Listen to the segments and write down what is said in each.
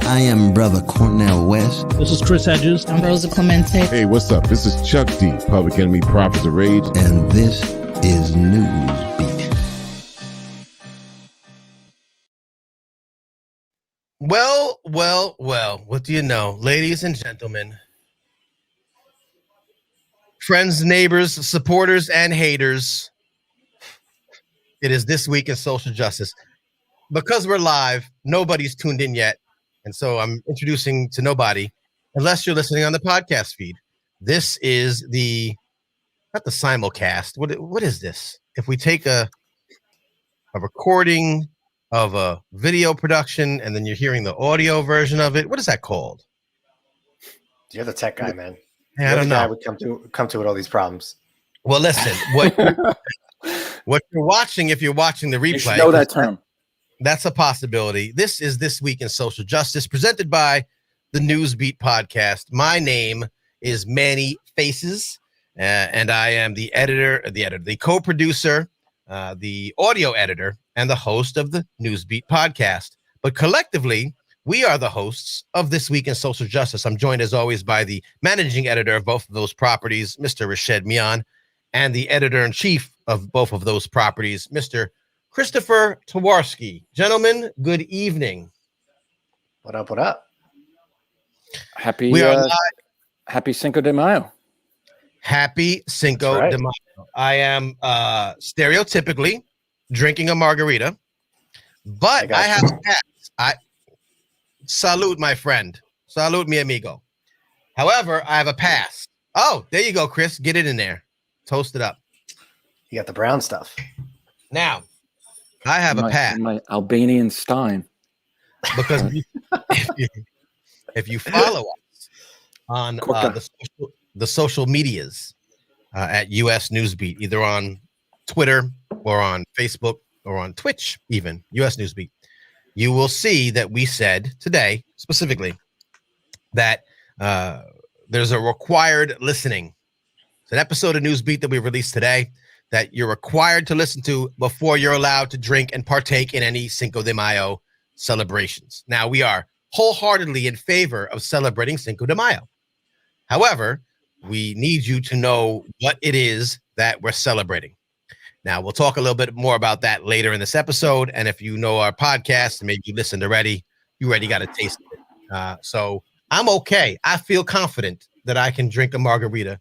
I am Brother Cornell West. This is Chris Hedges. I'm Rosa Clemente. Hey, what's up? This is Chuck D, Public Enemy, Prophets of Rage. And this is Newsbeat. Well, what do you know? Ladies and gentlemen, friends, neighbors, supporters, and haters, it is This Week in Social Justice. Because we're live, nobody's tuned in yet, and so I'm introducing to nobody, unless you're listening on the podcast feed. This is not the simulcast. What is this? If we take a recording of a video production, and then you're hearing the audio version of it, what is that called? You're the tech guy, man. Yeah, I don't know. I would come to with all these problems. Well, listen, what you're watching, if you're watching the replay, you should know that term. That's a possibility. This is This Week in Social Justice, presented by the Newsbeat podcast. My name is Manny Faces, and I am the co-producer, the audio editor, and the host of the Newsbeat podcast. But collectively, we are the hosts of This Week in Social Justice. I'm joined, as always, by the managing editor of both of those properties, Mr. Rashid Mian, and the editor-in-chief of both of those properties, Mr. Christopher Towarski. Gentlemen, good evening. What up, what up? Happy Cinco de Mayo. Happy Cinco de Mayo. I am stereotypically drinking a margarita, but I have a pass. Salute, my friend. Salute, mi amigo. However, I have a pass. Oh, there you go, Chris. Get it in there. Toast it up. You got the brown stuff. Now, I have a pass. My Albanian Stein. Because if you follow us on the social medias at US Newsbeat, either on Twitter or on Facebook or on Twitch, even US Newsbeat, you will see that we said today specifically that there's a required listening. It's an episode of Newsbeat that we released today that you're required to listen to before you're allowed to drink and partake in any Cinco de Mayo celebrations. Now, we are wholeheartedly in favor of celebrating Cinco de Mayo. However, we need you to know what it is that we're celebrating. Now, we'll talk a little bit more about that later in this episode. And if you know our podcast, maybe you listened already, you already got a taste of it. So I'm okay. I feel confident that I can drink a margarita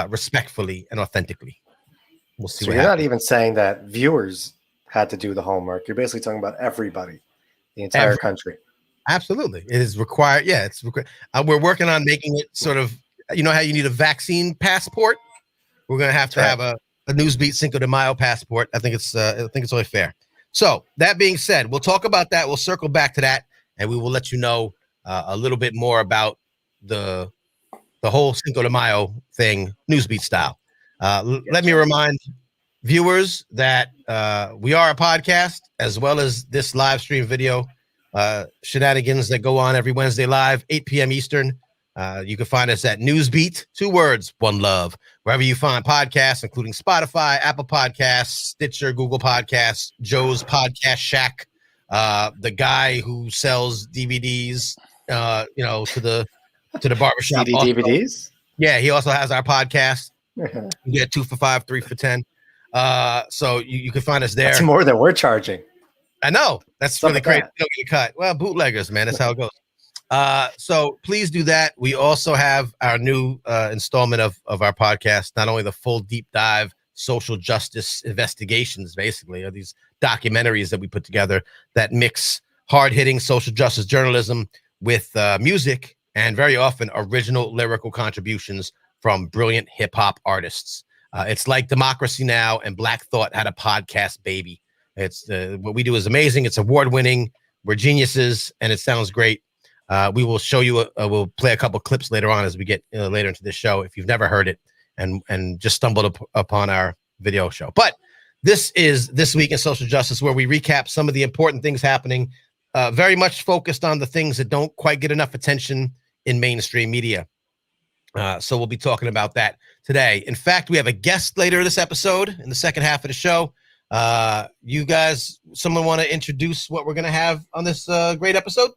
respectfully and authentically. We'll see. So you're not even saying that viewers had to do the homework. You're basically talking about everybody, the entire country. Absolutely. It is required. Yeah, it's required. We're working on making it sort of, you know how you need a vaccine passport? We're going to have a Newsbeat Cinco de Mayo passport. I think it's only fair. So that being said, we'll talk about that. We'll circle back to that, and we will let you know a little bit more about the whole Cinco de Mayo thing, Newsbeat style. Let me remind viewers that we are a podcast, as well as this live stream video shenanigans that go on every Wednesday live, 8 p.m. Eastern. You can find us at Newsbeat, 2 words, 1 love, wherever you find podcasts, including Spotify, Apple Podcasts, Stitcher, Google Podcasts, Joe's Podcast Shack, the guy who sells DVDs, to the barbershop. CD DVDs? Yeah, he also has our podcast. You get 2 for $5, 3 for $10. So you can find us there. That's more than we're charging. I know. That's really crazy. Don't get cut. Well, bootleggers, man. That's how it goes. So please do that. We also have our new installment of our podcast, not only the full deep dive social justice investigations, basically, are these documentaries that we put together that mix hard-hitting social justice journalism with music and very often original lyrical contributions from brilliant hip-hop artists. It's like Democracy Now! And Black Thought had a podcast baby. It's what we do is amazing. It's award-winning. We're geniuses, and it sounds great. We will show you. We'll play a couple clips later on as we get later into this show. If you've never heard it and just stumbled upon our video show, but this is This Week in Social Justice, where we recap some of the important things happening. Very much focused on the things that don't quite get enough attention in mainstream media. So we'll be talking about that today. In fact, we have a guest later this episode in the second half of the show. You guys, someone want to introduce what we're going to have on this great episode?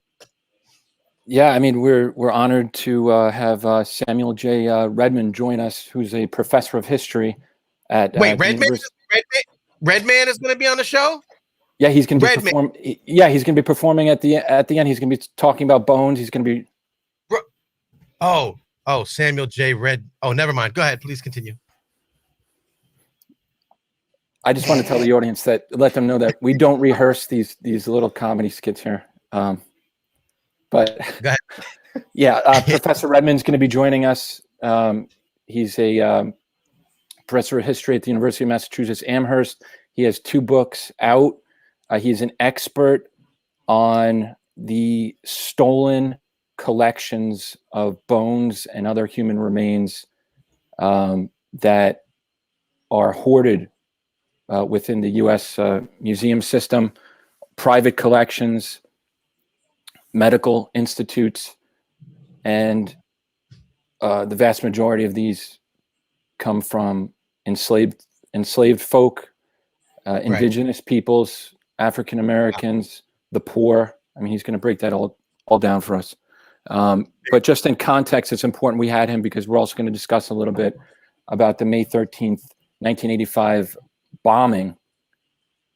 Yeah, I mean, we're honored to have Samuel J. Redman join us, who's a professor of history at Redman is going to be on the show. Yeah, he's going to be performing. Yeah, he's going to be performing at the end. He's going to be talking about bones. He's going to be. Samuel J. Oh, never mind. Go ahead. Please continue. I just want to tell the audience let them know that we don't rehearse these little comedy skits here. But go ahead. Yeah, Professor Redman's going to be joining us. He's a professor of history at the University of Massachusetts Amherst. He has 2 books out. He's an expert on the stolen collections of bones and other human remains that are hoarded within the U.S. Museum system, private collections, medical institutes, and the vast majority of these come from enslaved folk, indigenous peoples, African Americans, the poor. I mean, he's going to break that all down for us. But just in context, it's important we had him because we're also going to discuss a little bit about the May 13th, 1985 bombing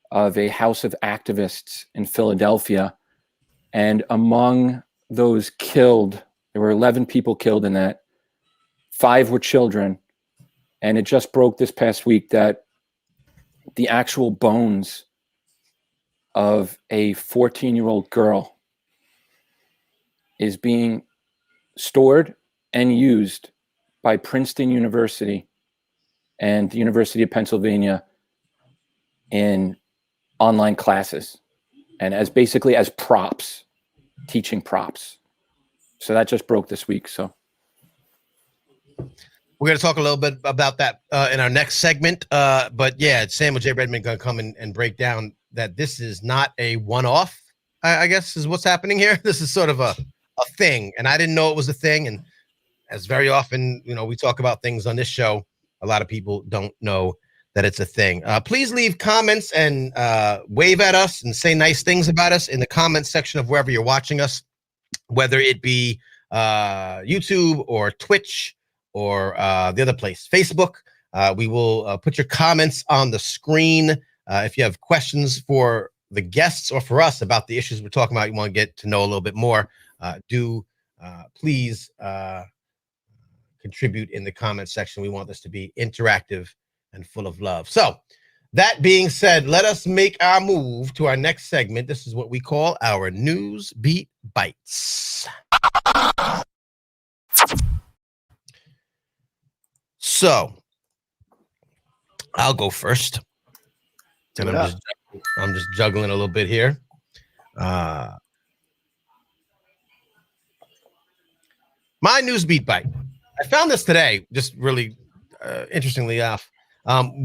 of a house of activists in Philadelphia. And among those killed, there were 11 people killed in that. 5 were children. And it just broke this past week that the actual bones of a 14-year-old girl is being stored and used by Princeton University and the University of Pennsylvania in online classes and as props, teaching props. So that just broke this week. So we're going to talk a little bit about that in our next segment. But yeah, Samuel J. Redman going to come and break down that this is not a one-off, I guess is what's happening here. This is sort of a thing. And I didn't know it was a thing. And as very often, we talk about things on this show, a lot of people don't know that it's a thing. Please leave comments and wave at us and say nice things about us in the comments section of wherever you're watching us, whether it be YouTube or Twitch or the other place, Facebook. We will put your comments on the screen. If you have questions for the guests or for us about the issues we're talking about, you want to get to know a little bit more, please contribute in the comment section. We want this to be interactive and full of love. So that being said, let us make our move to our next segment. This is what we call our News Beat Bites. So I'll go first. And I'm just juggling a little bit here. My News Beat Bite. I found this today, just really interestingly enough.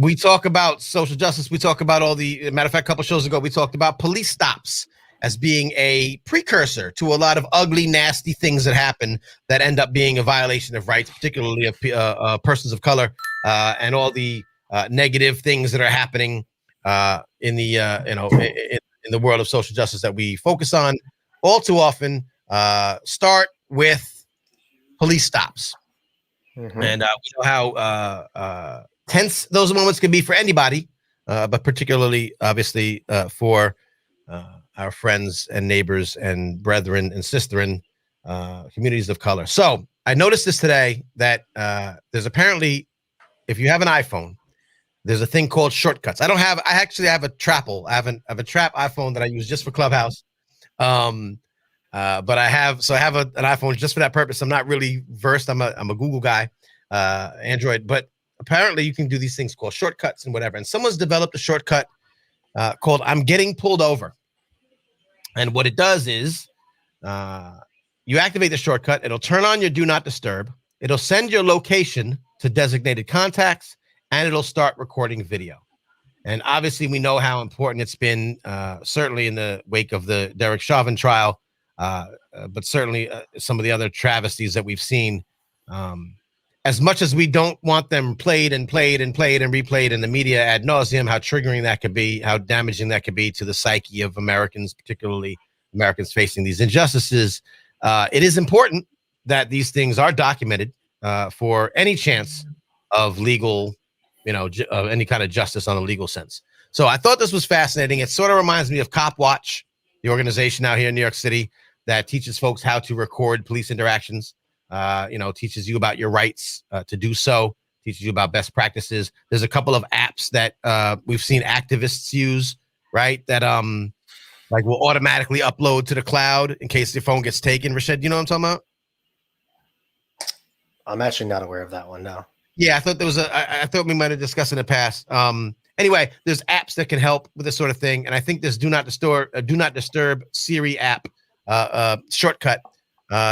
We talk about social justice. We talk about matter of fact, a couple shows ago, we talked about police stops as being a precursor to a lot of ugly, nasty things that happen that end up being a violation of rights, particularly of persons of color, and all the negative things that are happening in the world of social justice that we focus on. All too often, start with police stops. Mm-hmm. And we know how tense those moments can be for anybody, but particularly, obviously, for our friends and neighbors and brethren and sisterin communities of color. So I noticed this today that there's apparently, if you have an iPhone, there's a thing called shortcuts. I actually have a Trapple. I have a Trap iPhone that I use just for Clubhouse. But I have an iPhone just for that purpose. I'm not really versed. I'm a Google guy, Android, but apparently you can do these things called shortcuts and whatever. And someone's developed a shortcut called I'm Getting Pulled Over. And what it does is you activate the shortcut. It'll turn on your do not disturb. It'll send your location to designated contacts, and it'll start recording video. And obviously we know how important it's been, certainly in the wake of the Derek Chauvin trial, but certainly some of the other travesties that we've seen. As much as we don't want them played and replayed in the media ad nauseum, how triggering that could be, how damaging that could be to the psyche of Americans, particularly Americans facing these injustices, It is important that these things are documented for any chance of legal, of any kind of justice on a legal sense. So I thought this was fascinating. It sort of reminds me of Cop Watch, the organization out here in New York City that teaches folks how to record police interactions, teaches you about your rights to do so, teaches you about best practices. There's a couple of apps that we've seen activists use, right? That like will automatically upload to the cloud in case your phone gets taken. Rashad, you know what I'm talking about? I'm actually not aware of that one now. Yeah, I thought there was I thought we might have discussed in the past. Anyway, there's apps that can help with this sort of thing, and I think this Do Not Disturb Siri app shortcut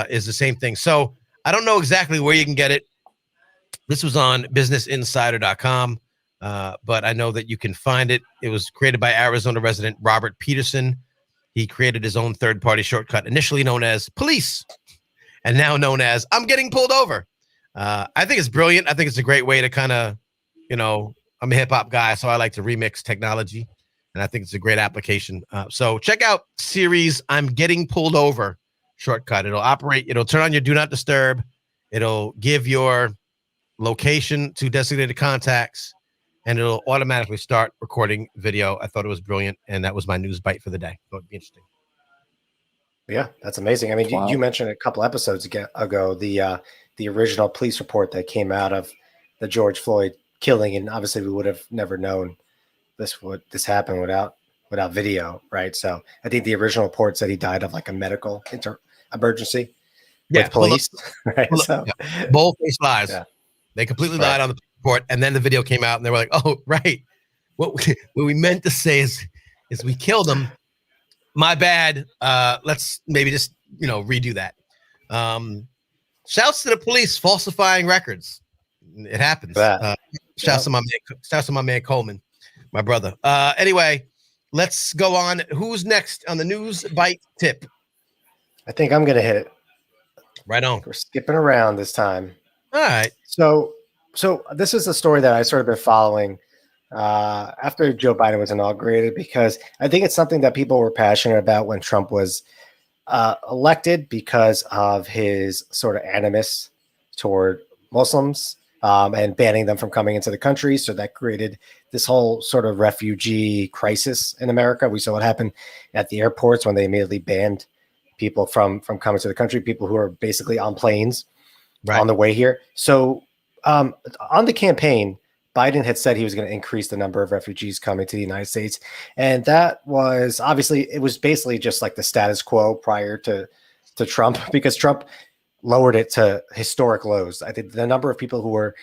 is the same thing. So I don't know exactly where you can get it. This was on businessinsider.com, but I know that you can find it. It was created by Arizona resident Robert Peterson. He created his own third-party shortcut, initially known as Police, and now known as I'm Getting Pulled Over. I think it's brilliant. I think it's a great way to kind of, I'm a hip hop guy, so I like to remix technology, and I think it's a great application. So check out Siri's I'm Getting Pulled Over shortcut. It'll turn on your Do Not Disturb. It'll give your location to designated contacts, and it'll automatically start recording video. I thought it was brilliant, and that was my news bite for the day. Thought it'd be interesting. Yeah, that's amazing. I mean, wow. you mentioned a couple episodes ago the original police report that came out of the George Floyd killing, and obviously we would have never known this happened without video, right? So I think the original report said he died of like a medical emergency with police, right? So bold-faced lies. Yeah. They completely lied on the report, and then the video came out, and they were like, "Oh, right. What we meant to say is we killed him. My bad. Let's maybe just redo that." Shouts to the police falsifying records. It happens. Shouts to my man Coleman, my brother. Anyway, let's go on. Who's next on the news bite tip? I think I'm gonna hit it. Right on. We're skipping around this time. All right. So this is a story that I sort of been following after Joe Biden was inaugurated, because I think it's something that people were passionate about when Trump was elected, because of his sort of animus toward Muslims and banning them from coming into the country. So that created this whole sort of refugee crisis in America. We saw what happened at the airports when they immediately banned people from coming to the country, people who are basically on planes on the way here. So on the campaign, Biden had said he was going to increase the number of refugees coming to the United States. And that was it was basically just like the status quo prior to Trump, because Trump lowered it to historic lows. I think the number of people who were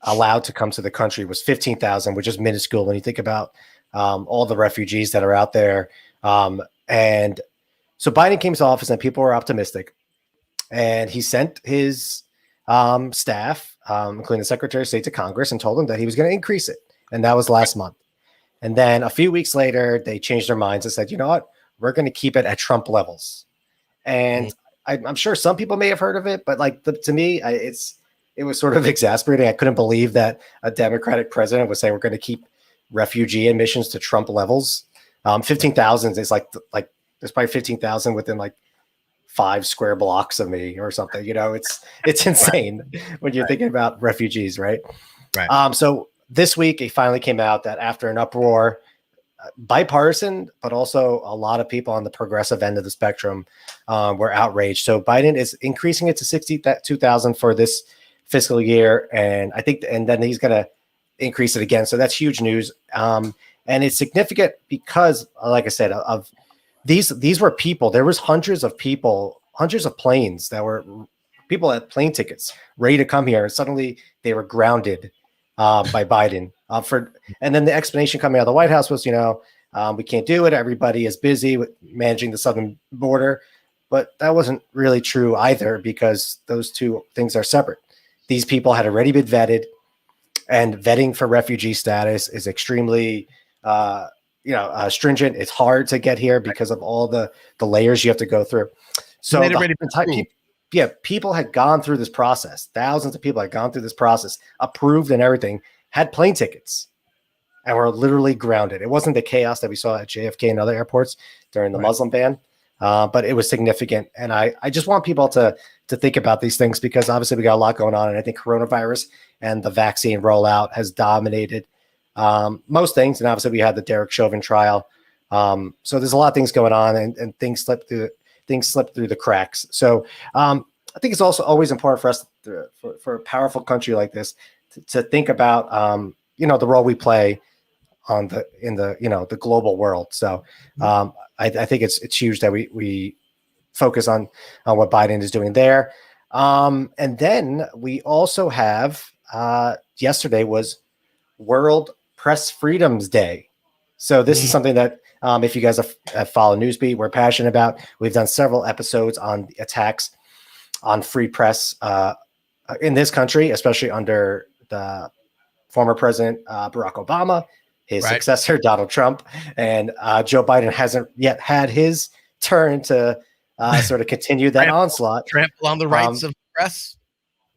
allowed to come to the country was 15,000, which is minuscule when you think about all the refugees that are out there. And so Biden came to office and people were optimistic. And he sent his staff, including the Secretary of State, to Congress and told them that he was going to increase it. And that was last month. And then a few weeks later, they changed their minds and said, you know what, we're going to keep it at Trump levels. And I'm sure some people may have heard of it, but to me, it was sort of exasperating. I couldn't believe that a Democratic president would say we're going to keep refugee admissions to Trump levels. 15,000 is like there's probably 15,000 within like 5 square blocks of me or something. It's insane when you're thinking about refugees, right? Right. So this week it finally came out that after an uproar, bipartisan, but also a lot of people on the progressive end of the spectrum were outraged. So Biden is increasing it to 62,000 for this fiscal year, and then he's going to increase it again. So that's huge news, and it's significant because, like I said, of these were people. There was hundreds of planes that were people had plane tickets ready to come here, and suddenly they were grounded by Biden. And then the explanation coming out of the White House was, we can't do it. Everybody is busy with managing the southern border. But that wasn't really true either, because those two things are separate. These people had already been vetted, and vetting for refugee status is extremely stringent. It's hard to get here because of all the layers you have to go through. So people had gone through this process. Thousands of people had gone through this process, approved and everything, had plane tickets, and were literally grounded. It wasn't the chaos that we saw at JFK and other airports during the Muslim ban, but it was significant. And I just want people to think about these things, because obviously we got a lot going on. And I think coronavirus and the vaccine rollout has dominated most things. And obviously we had the Derek Chauvin trial. So there's a lot of things going on, and things slip through the cracks. So I think it's also always important for us, for a powerful country like this, to think about the role we play in the global world. So I think it's huge that we focus on what Biden is doing there. And then we also have yesterday was World Press Freedoms Day. So this is something that if you guys have followed Newsbeat, we're passionate about. We've done several episodes on attacks on free press in this country, especially under the former president Barack Obama, his successor Donald Trump, and Joe Biden hasn't yet had his turn to sort of continue that onslaught. Trample on the rights of the press.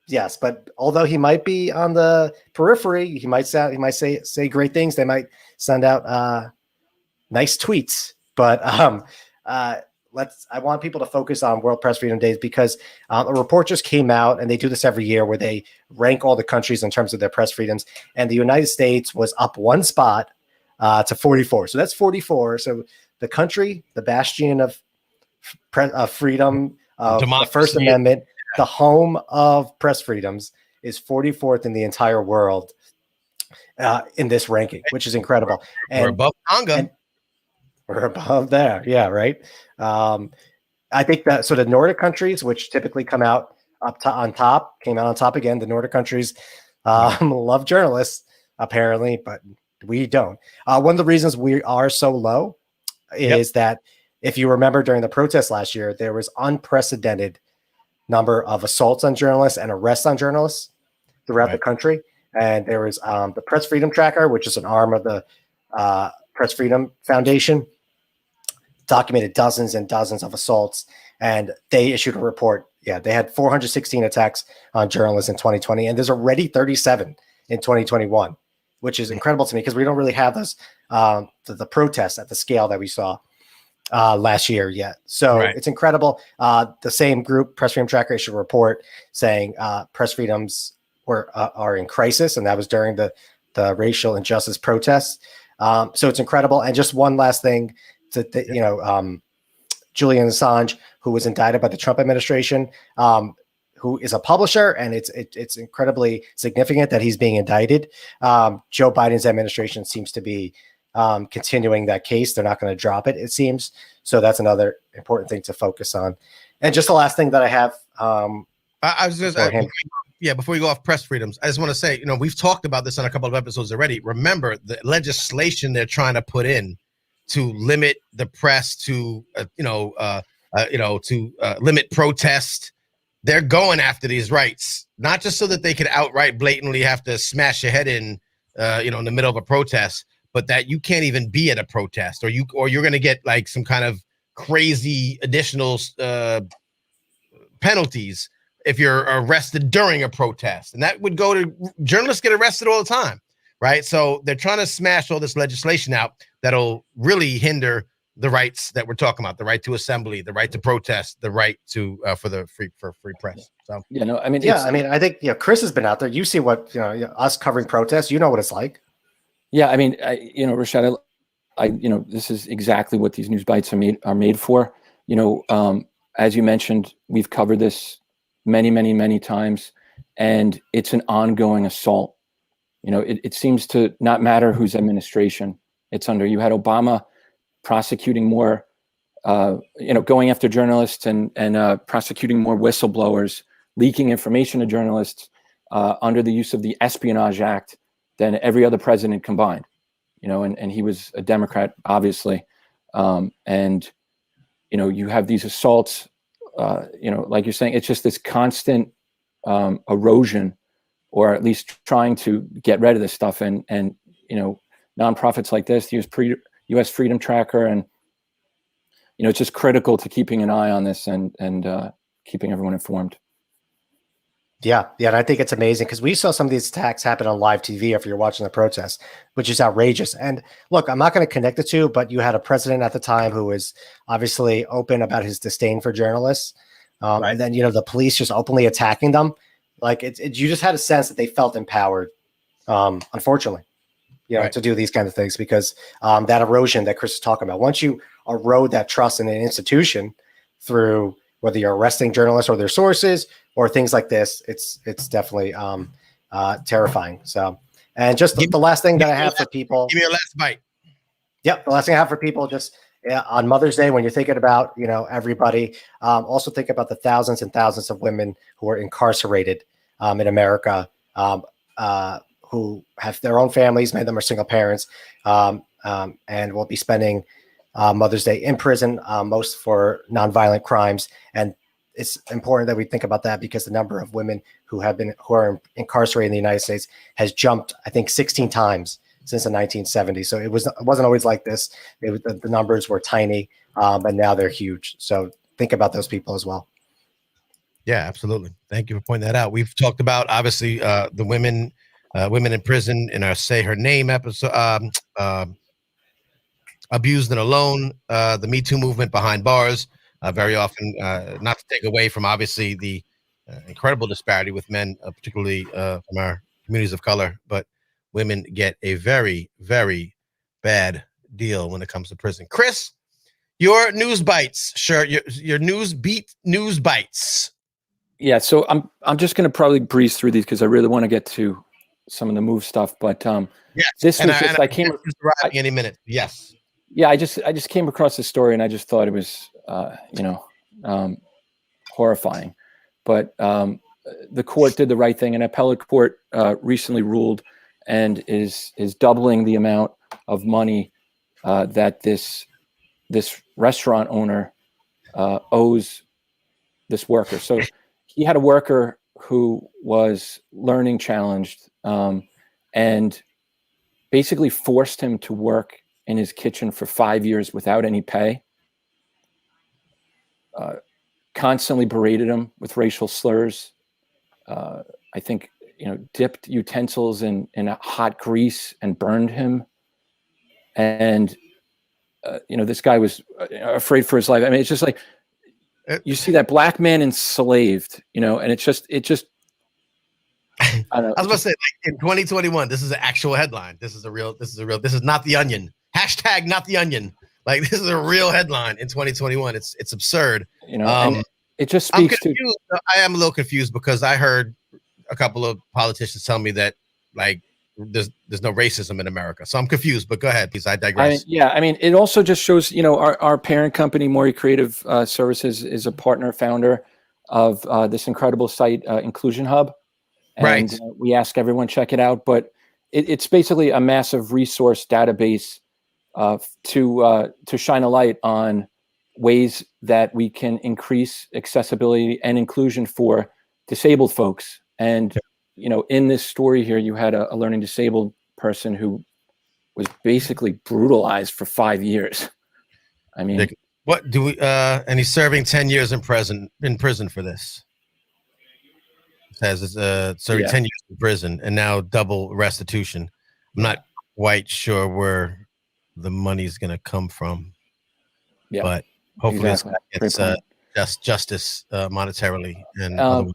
Yes, but although he might be on the periphery, he might say great things. They might send out nice tweets. But I want people to focus on World Press Freedom Days, because a report just came out, and they do this every year, where they rank all the countries in terms of their press freedoms. And the United States was up one spot to 44. So that's 44. So the country, the bastion of freedom, of the First Amendment, the home of press freedoms, is 44th in the entire world in this ranking, which is incredible. And we're above Tonga. We're above there. Yeah, right. I think that the Nordic countries, which typically come out on top, came out on top again. The Nordic countries love journalists, apparently, but we don't. One of the reasons we are so low is that, if you remember, during the protests last year, there was unprecedented number of assaults on journalists and arrests on journalists throughout the country. And there was the Press Freedom Tracker, which is an arm of the Press Freedom Foundation, documented dozens and dozens of assaults, and they issued a report. Yeah, they had 416 attacks on journalists in 2020, and there's already 37 in 2021, which is incredible to me, because we don't really have those the protests at the scale that we saw last year yet. So it's incredible. The same group, Press Freedom Tracker, issued a report saying press freedoms are in crisis, and that was during the racial injustice protests. So it's incredible. And just one last thing, Julian Assange, who was indicted by the Trump administration, who is a publisher, and it's incredibly significant that he's being indicted. Joe Biden's administration seems to be continuing that case. They're not going to drop it, it seems. So that's another important thing to focus on. And just the last thing that I have. I was just before you go off press freedoms, I just want to say, we've talked about this on a couple of episodes already. Remember the legislation they're trying to put in to limit the press to limit protest. They're going after these rights, not just so that they could outright blatantly have to smash your head in the middle of a protest, but that you can't even be at a protest, or you're going to get like some kind of crazy additional penalties if you're arrested during a protest. And that would go to journalists get arrested all the time, right? So they're trying to smash all this legislation out that'll really hinder the rights that we're talking about: the right to assembly, the right to protest, the right to for free press. So I think Chris has been out there. You see what us covering protests. You know what it's like. Yeah, I mean, Rashad, this is exactly what these news bites are made for. As you mentioned, we've covered this many, many, many times, and it's an ongoing assault. It seems to not matter whose administration it's under. You had Obama prosecuting more, going after journalists and prosecuting more whistleblowers, leaking information to journalists under the use of the Espionage Act than every other president combined. And he was a Democrat, obviously. And you have these assaults, like you're saying, it's just this constant erosion, or at least trying to get rid of this stuff. And nonprofits like this, the U.S. Freedom Tracker, and it's just critical to keeping an eye on this and keeping everyone informed. Yeah, and I think it's amazing because we saw some of these attacks happen on live TV if you're watching the protests, which is outrageous. And look, I'm not going to connect the two, but you had a president at the time who was obviously open about his disdain for journalists, Right. and then the police just openly attacking them. Like you just had a sense that they felt empowered, unfortunately, Right. to do these kind of things because that erosion that Chris is talking about. Once you erode that trust in an institution through whether you're arresting journalists or their sources or things like this, it's definitely terrifying. So, and just the last thing that I have for people. Give me your last bite. Yep, the last thing I have for people, just on Mother's Day, when you're thinking about everybody, also think about the thousands and thousands of women who are incarcerated in America, who have their own families, many of them are single parents, and will be spending Mother's Day in prison, most for nonviolent crimes. And it's important that we think about that because the number of women who are incarcerated in the United States has jumped, I think, 16 times since the 1970s. So it wasn't always like this. The numbers were tiny, but now they're huge. So think about those people as well. Yeah, absolutely. Thank you for pointing that out. We've talked about obviously the women in prison in our Say Her Name episode, Abused and Alone, the Me Too movement behind bars. Very often, not to take away from obviously the incredible disparity with men, particularly from our communities of color, but women get a very, very bad deal when it comes to prison. Chris, your news bites, sure, your news bites. Yeah, so I'm just going to probably breeze through these because I really want to get to some of the move stuff. But yes, this was just I came any minute. Yes. Yeah, I just came across this story and I just thought it was horrifying. But the court did the right thing. An appellate court recently ruled and is doubling the amount of money that this restaurant owner owes this worker. So he had a worker who was learning challenged and basically forced him to work in his kitchen for 5 years without any pay, constantly berated him with racial slurs. I think, dipped utensils in a hot grease and burned him. And, this guy was afraid for his life. I mean, it's just like, you see that black man enslaved, and it just, I don't know. I was about to say, like, in 2021, this is an actual headline. This is not The Onion. Hashtag not The Onion. Like, this is a real headline in 2021. It's absurd. And it just speaks to. I am a little confused because I heard a couple of politicians tell me that, like, there's no racism in America. So I'm confused, but go ahead, please. I digress. It also just shows, our parent company, Maury Creative Services, is a partner founder of this incredible site, Inclusion Hub. And right. We ask everyone check it out, but it's basically a massive resource database to shine a light on ways that we can increase accessibility and inclusion for disabled folks. And in this story here, you had a learning disabled person who was basically brutalized for 5 years. I mean, what do we? And he's serving 10 years in prison for this. It says it's serving 10 years in prison and now double restitution. I'm not quite sure where the money's going to come from, but hopefully it's justice monetarily and otherwise.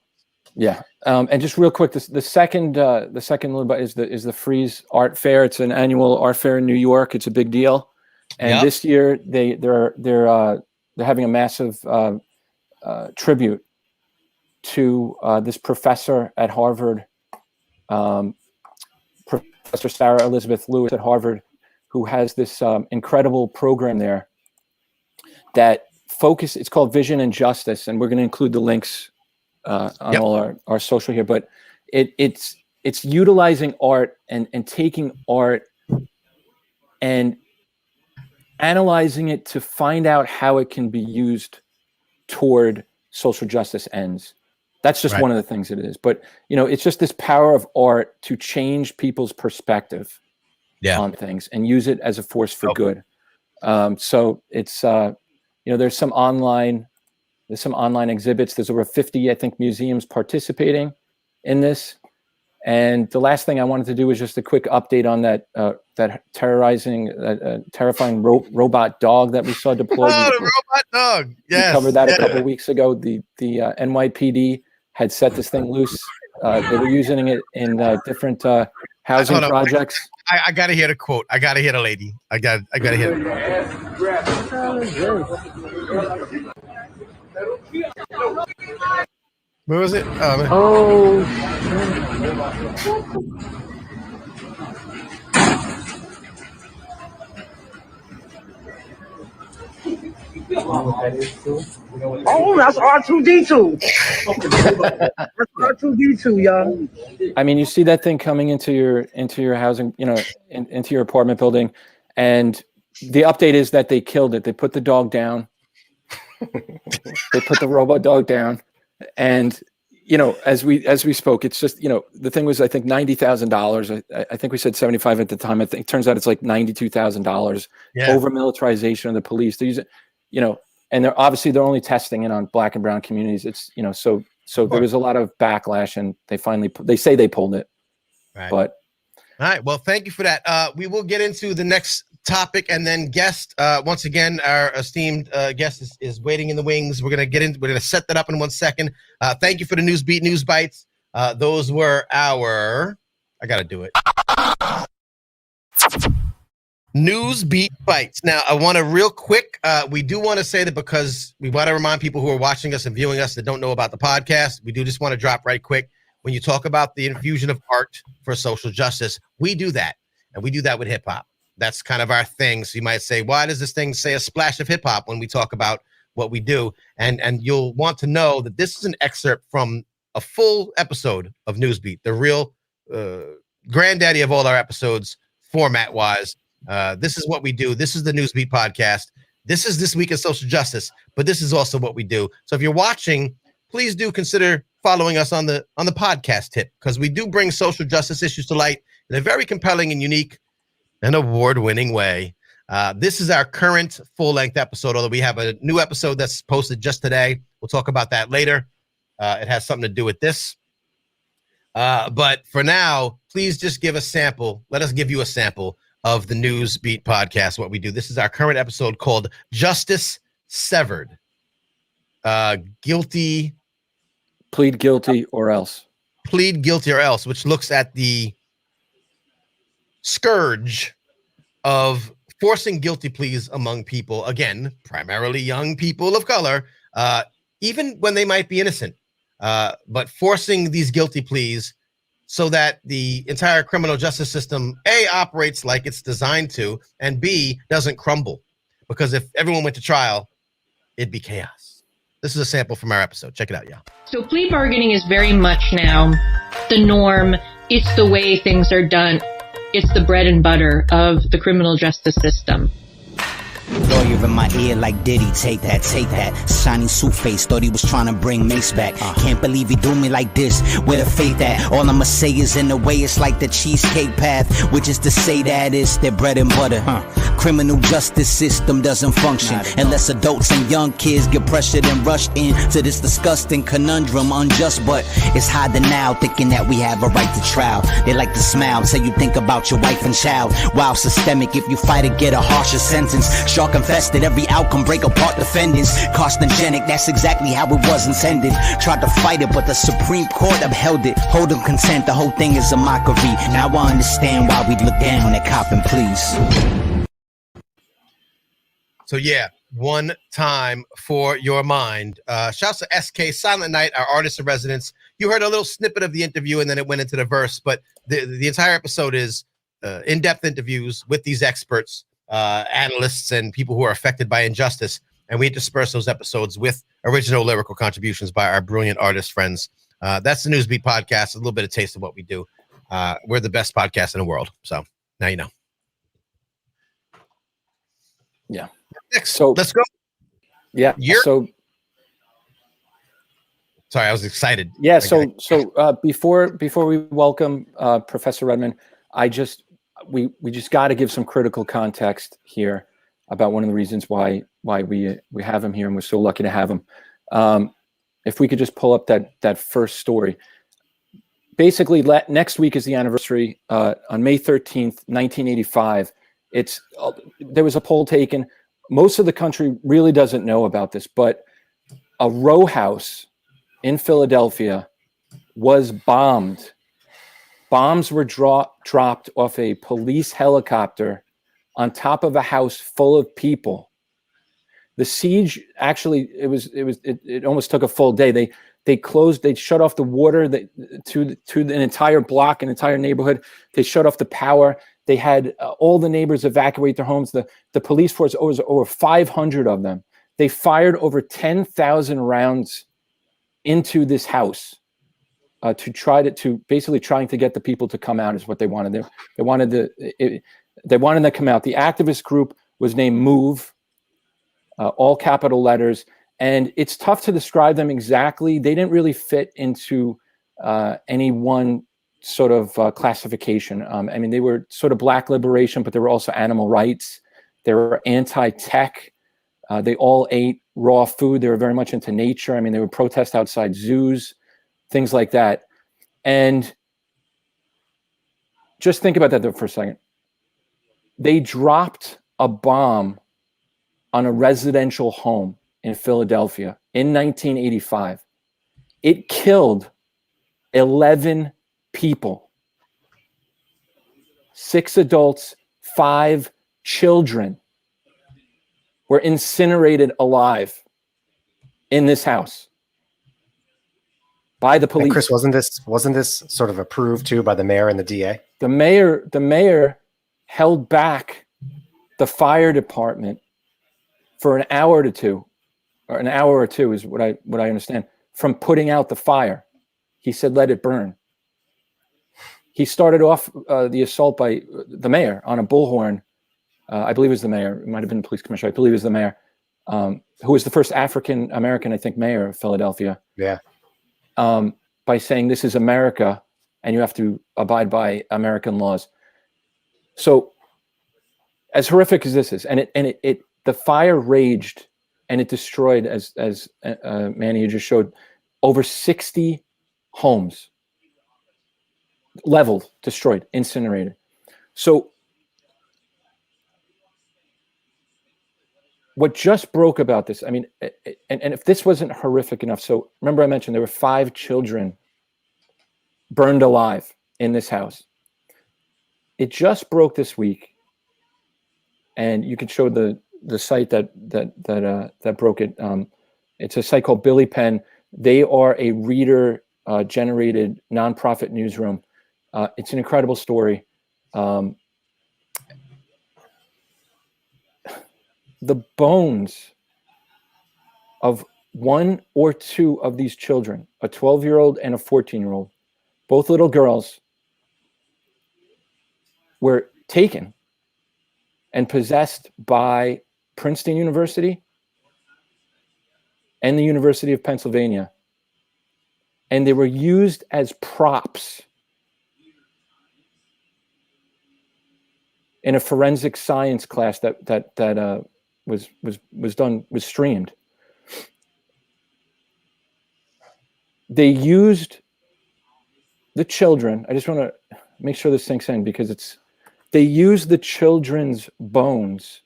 Yeah. And just real quick, the second little bit is the Frieze Art Fair. It's an annual art fair in New York. It's a big deal. And this year they're having a massive tribute to this professor at Harvard, Professor Sarah Elizabeth Lewis at Harvard, who has this incredible program there that it's called Vision and Justice. And we're going to include the links on all our social here, but it's utilizing art and taking art and analyzing it to find out how it can be used toward social justice ends. That's just one of the things that it is. But it's just this power of art to change people's perspective on things and use it as a force for good. So it's there's some online exhibits. There's over 50, I think, museums participating in this. And the last thing I wanted to do was just a quick update on that terrifying robot dog that we saw deployed. Oh, the robot dog. Yes. We covered that a couple weeks ago. The NYPD had set this thing loose. They were using it in different housing projects. I got to hear the quote. I got to hear the lady. I got to hear it. Where was it? Oh, that's R2D2. That's R2D2, y'all. I mean, you see that thing coming into your housing, into your apartment building, and the update is that they killed it. They put the dog down. They put the robot dog down, and as we spoke, it's just the thing was, I think, $90,000. I think we said 75 at the time. I think it turns out it's like $92,000. Over militarization of the police. They use it, and they're only testing it on Black and brown communities. It's so there was a lot of backlash, and they say they pulled it. Right. But all right. Well, thank you for that. We will get into the next topic, and then guest. Once again, our esteemed guest is waiting in the wings. We're gonna set that up in 1 second. Thank you for the News Bytes. Those were our. I gotta do it. News Bytes. Now, I want to real quick. We do want to say that because we want to remind people who are watching us and viewing us that don't know about the podcast. We do just want to drop right quick. When you talk about the infusion of art for social justice, we do that, and we do that with hip hop. That's kind of our thing. So you might say, why does this thing say a splash of hip hop when we talk about what we do? And you'll want to know that this is an excerpt from a full episode of Newsbeat, the real granddaddy of all our episodes, format wise. This is what we do. This is the Newsbeat podcast. This is This Week in Social Justice, but this is also what we do. So if you're watching, please do consider following us on the podcast tip, because we do bring social justice issues to light in a very compelling and unique and award-winning way. This is our current full-length episode, although we have a new episode that's posted just today. We'll talk about that later. It has something to do with this. But for now, please just give a sample. Let us give you a sample of the Newsbeat podcast, what we do. This is our current episode called Justice Severed. Plead guilty or else. Plead guilty or else, which looks at the scourge of forcing guilty pleas among people, again, primarily young people of color, even when they might be innocent, but forcing these guilty pleas so that the entire criminal justice system, A, operates like it's designed to, and B, doesn't crumble. Because if everyone went to trial, it'd be chaos. This is a sample from our episode. Check it out, y'all. So plea bargaining is very much now the norm. It's the way things are done. It's the bread and butter of the criminal justice system. Lawyer in my ear like Diddy, take that. Shining suit face, thought he was trying to bring Mace back. Can't believe he do me like this, where the faith at? All I'ma say is in the way it's like the cheesecake path, which is to say that it's their bread and butter. Criminal justice system doesn't function unless adults and young kids get pressured and rushed into this disgusting conundrum, unjust, but it's harder now, thinking that we have a right to trial. They like to smile, say you think about your wife and child. While systemic, if you fight it, get a harsher sentence. Shark infested, every outcome break apart defendants. Carcinogenic, that's exactly how it was intended. Tried to fight it, but the Supreme Court upheld it. Hold them content, the whole thing is a mockery. Now I understand why we look down at copping pleas. So yeah, one time for your mind. Shouts to SK Silent Night, our artist in residence. You heard a little snippet of the interview and then it went into the verse, but the entire episode is in-depth interviews with these experts, analysts, and people who are affected by injustice. And we intersperse those episodes with original lyrical contributions by our brilliant artist friends. That's the Newsbeat podcast, a little bit of taste of what we do. We're the best podcast in the world. So now you know. Yeah. Next, so let's go. Yeah. Sorry, I was excited. Yeah. So before we welcome Professor Redman, we just got to give some critical context here about one of the reasons why we have him here, and we're so lucky to have him. If we could just pull up that first story. basically next week is the anniversary. On May 13th, 1985, there was a poll taken. Most of the country really doesn't know about this, but a row house in Philadelphia was bombed. Bombs were dropped off a police helicopter on top of a house full of people. The siege, actually, it almost took a full day. They shut off the water to an entire block, an entire neighborhood. They shut off the power. They had all the neighbors evacuate their homes. The police force, was over 500 of them. They fired over 10,000 rounds into this house to basically trying to get the people to come out is what they wanted. They wanted them to come out. The activist group was named MOVE, all capital letters. And it's tough to describe them exactly. They didn't really fit into any one sort of classification. I mean, they were sort of Black liberation, but they were also animal rights. They were anti-tech. They all ate raw food. They were very much into nature. I mean, they would protest outside zoos, things like that. And just think about that though for a second. They dropped a bomb on a residential home in Philadelphia in 1985. It killed 11 people, 6 adults, 5 children were incinerated alive in this house by the police. And Chris, wasn't this sort of approved too by the mayor and the DA? The mayor held back the fire department for an hour or two is what I understand, from putting out the fire. He said, let it burn. He started off the assault by the mayor on a bullhorn. I believe it was the mayor. It might have been the police commissioner. I believe it was the mayor, who was the first African-American, I think, mayor of Philadelphia. Yeah. By saying, this is America, and you have to abide by American laws. So as horrific as this is, and the fire raged, and it destroyed, as Manny, you just showed, over 60 homes. Leveled, destroyed, incinerated. So what just broke about this, I mean, and if this wasn't horrific enough, so remember I mentioned there were 5 children burned alive in this house. It just broke this week, and you can show the site that broke it. It's a site called Billy Penn. They are a reader generated nonprofit newsroom. It's an incredible story. The bones of 1 or 2 of these children, a 12-year-old and a 14-year-old, both little girls, were taken and possessed by Princeton University and the University of Pennsylvania. And they were used as props in a forensic science class that was streamed. They used the children. I just want to make sure this sinks in, because they used the children's bones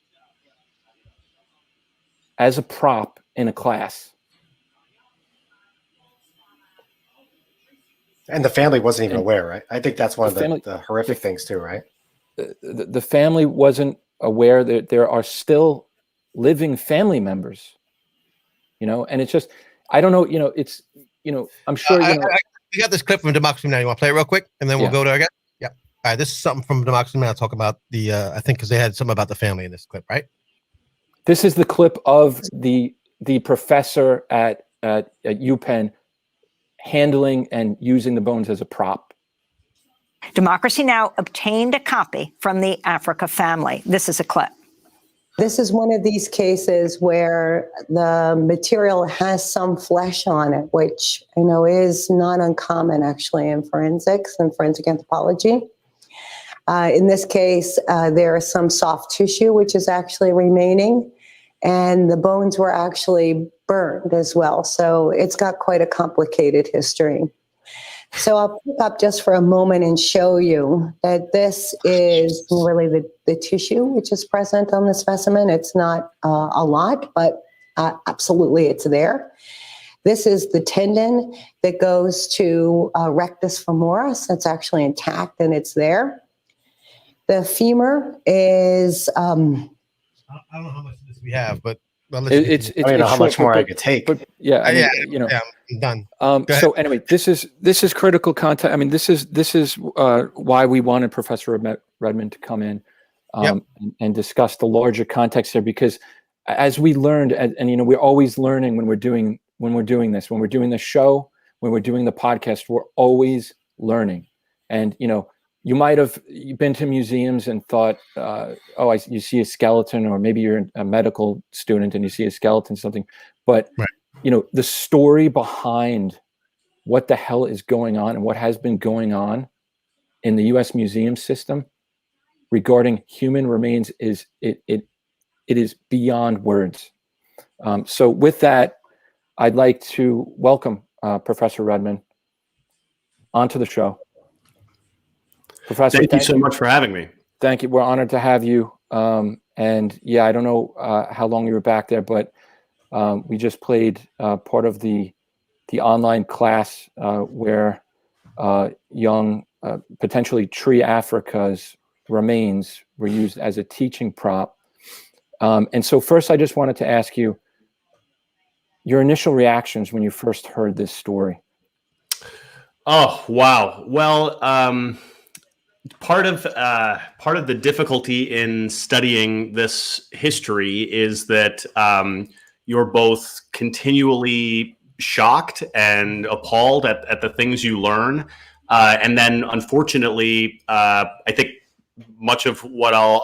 as a prop in a class. And the family wasn't even aware, right? I think that's one of the horrific things too, right? The family wasn't aware that there are still living family members, and it's just, I don't know, I'm sure, we got this clip from Democracy Now! You want to play it real quick? And then we'll go to our guest? Yeah. All right. This is something from Democracy Now! Talk about the, I think, because they had something about the family in this clip, right? This is the clip of the professor at UPenn handling and using the bones as a prop. Democracy Now! Obtained a copy from the Africa family. This is a clip. This is one of these cases where the material has some flesh on it, which I know is not uncommon actually in forensics and forensic anthropology. In this case, there is some soft tissue which is actually remaining, and the bones were actually burned as well. So it's got quite a complicated history. So I'll pick up just for a moment and show you that this is really the tissue which is present on the specimen. It's not a lot, but absolutely it's there. This is the tendon that goes to rectus femoris. That's actually intact and it's there. The femur is... I don't know how much of this we have, but I don't know how much more I could take. But yeah, I mean, I'm done. So anyway, this is critical content. I mean, this is why we wanted Professor Redman to come in and discuss the larger context here, because as we learned, and we're always learning when we're doing this, when we're doing the show, when we're doing the podcast, we're always learning. And you might have been to museums and thought, you see a skeleton, or maybe you're a medical student and you see a skeleton, something. But, the story behind what the hell is going on and what has been going on in the U.S. museum system regarding human remains it is beyond words. So with that, I'd like to welcome Professor Redman onto the show. Professor, thank you so much for having me. Thank you. We're honored to have you. And yeah, I don't know how long you were back there, but we just played part of the online class where young, potentially Tree Africa's remains were used as a teaching prop. And so first, I just wanted to ask you your initial reactions when you first heard this story. Oh, wow. Well, part of the difficulty in studying this history is that you're both continually shocked and appalled at the things you learn, and then unfortunately, I think much of what I'll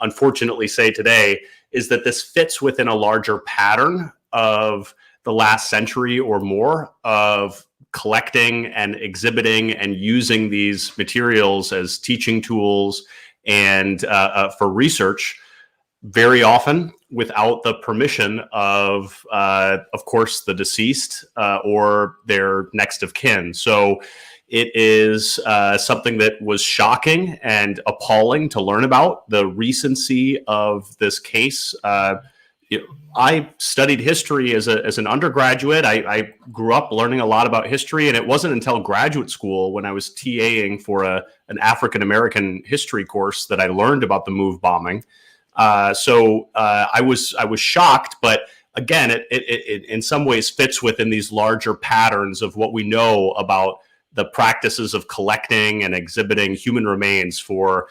unfortunately say today is that this fits within a larger pattern of the last century or more of collecting and exhibiting and using these materials as teaching tools and for research, very often without the permission of course, the deceased or their next of kin. So it is something that was shocking and appalling to learn about. The recency of this case. I studied history as an undergraduate. I grew up learning a lot about history, and it wasn't until graduate school when I was TAing for an African-American history course that I learned about the MOVE bombing. So I was shocked, but again, it in some ways fits within these larger patterns of what we know about the practices of collecting and exhibiting human remains for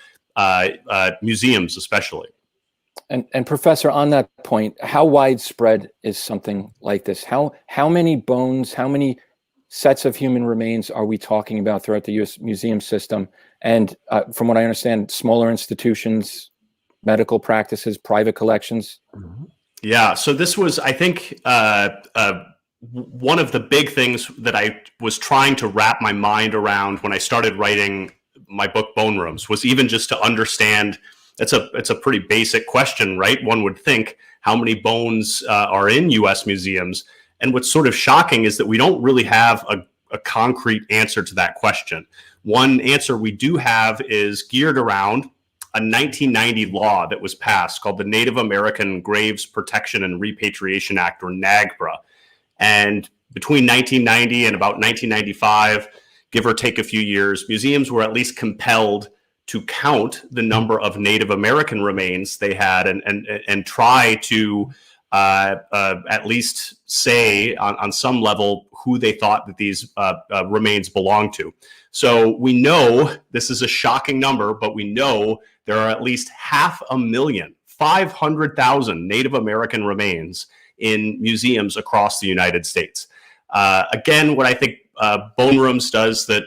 museums, especially. And Professor, on that point, how widespread is something like this? How many bones, how many sets of human remains are we talking about throughout the U.S. museum system? And from what I understand, smaller institutions, medical practices, private collections? Yeah, so this was, I think, one of the big things that I was trying to wrap my mind around when I started writing my book, Bone Rooms, was even just to understand. It's a pretty basic question, right? One would think, how many bones are in U.S. museums? And what's sort of shocking is that we don't really have a concrete answer to that question. One answer we do have is geared around a 1990 law that was passed called the Native American Graves Protection and Repatriation Act, or NAGPRA. And between 1990 and about 1995, give or take a few years, museums were at least compelled to count the number of Native American remains they had and try to at least say on some level who they thought that these remains belonged to. So we know this is a shocking number, but we know there are at least 500,000, 500,000 Native American remains in museums across the United States. Again, what I think Bone Rooms does that,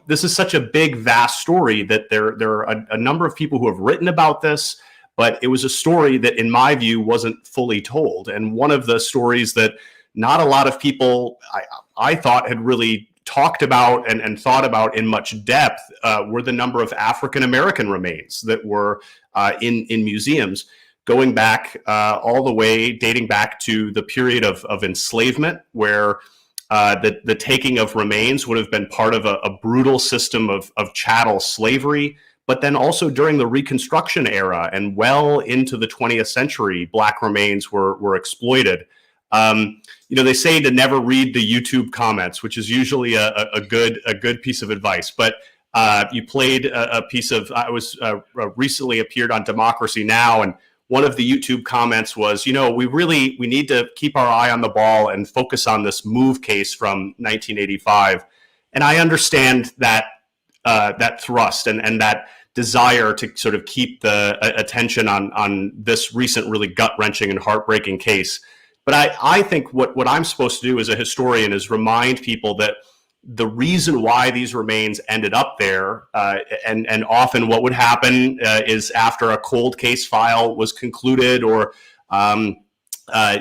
this is such a big, vast story that there are a number of people who have written about this, but it was a story that, in my view, wasn't fully told. And one of the stories that not a lot of people, I thought, had really talked about and thought about in much depth were the number of African-American remains that were in museums, going back all the way, dating back to the period of enslavement, where the taking of remains would have been part of a brutal system of chattel slavery. But then also during the Reconstruction era and well into the 20th century, Black remains were exploited. They say to never read the YouTube comments, which is usually a good piece of advice. But you played a piece of, I was recently appeared on Democracy Now! And one of the YouTube comments was, we need to keep our eye on the ball and focus on this MOVE case from 1985. And I understand that thrust and that desire to sort of keep the attention on this recent, really gut-wrenching and heartbreaking case. But I think what I'm supposed to do as a historian is remind people that the reason why these remains ended up there, and often what would happen is after a cold case file was concluded, or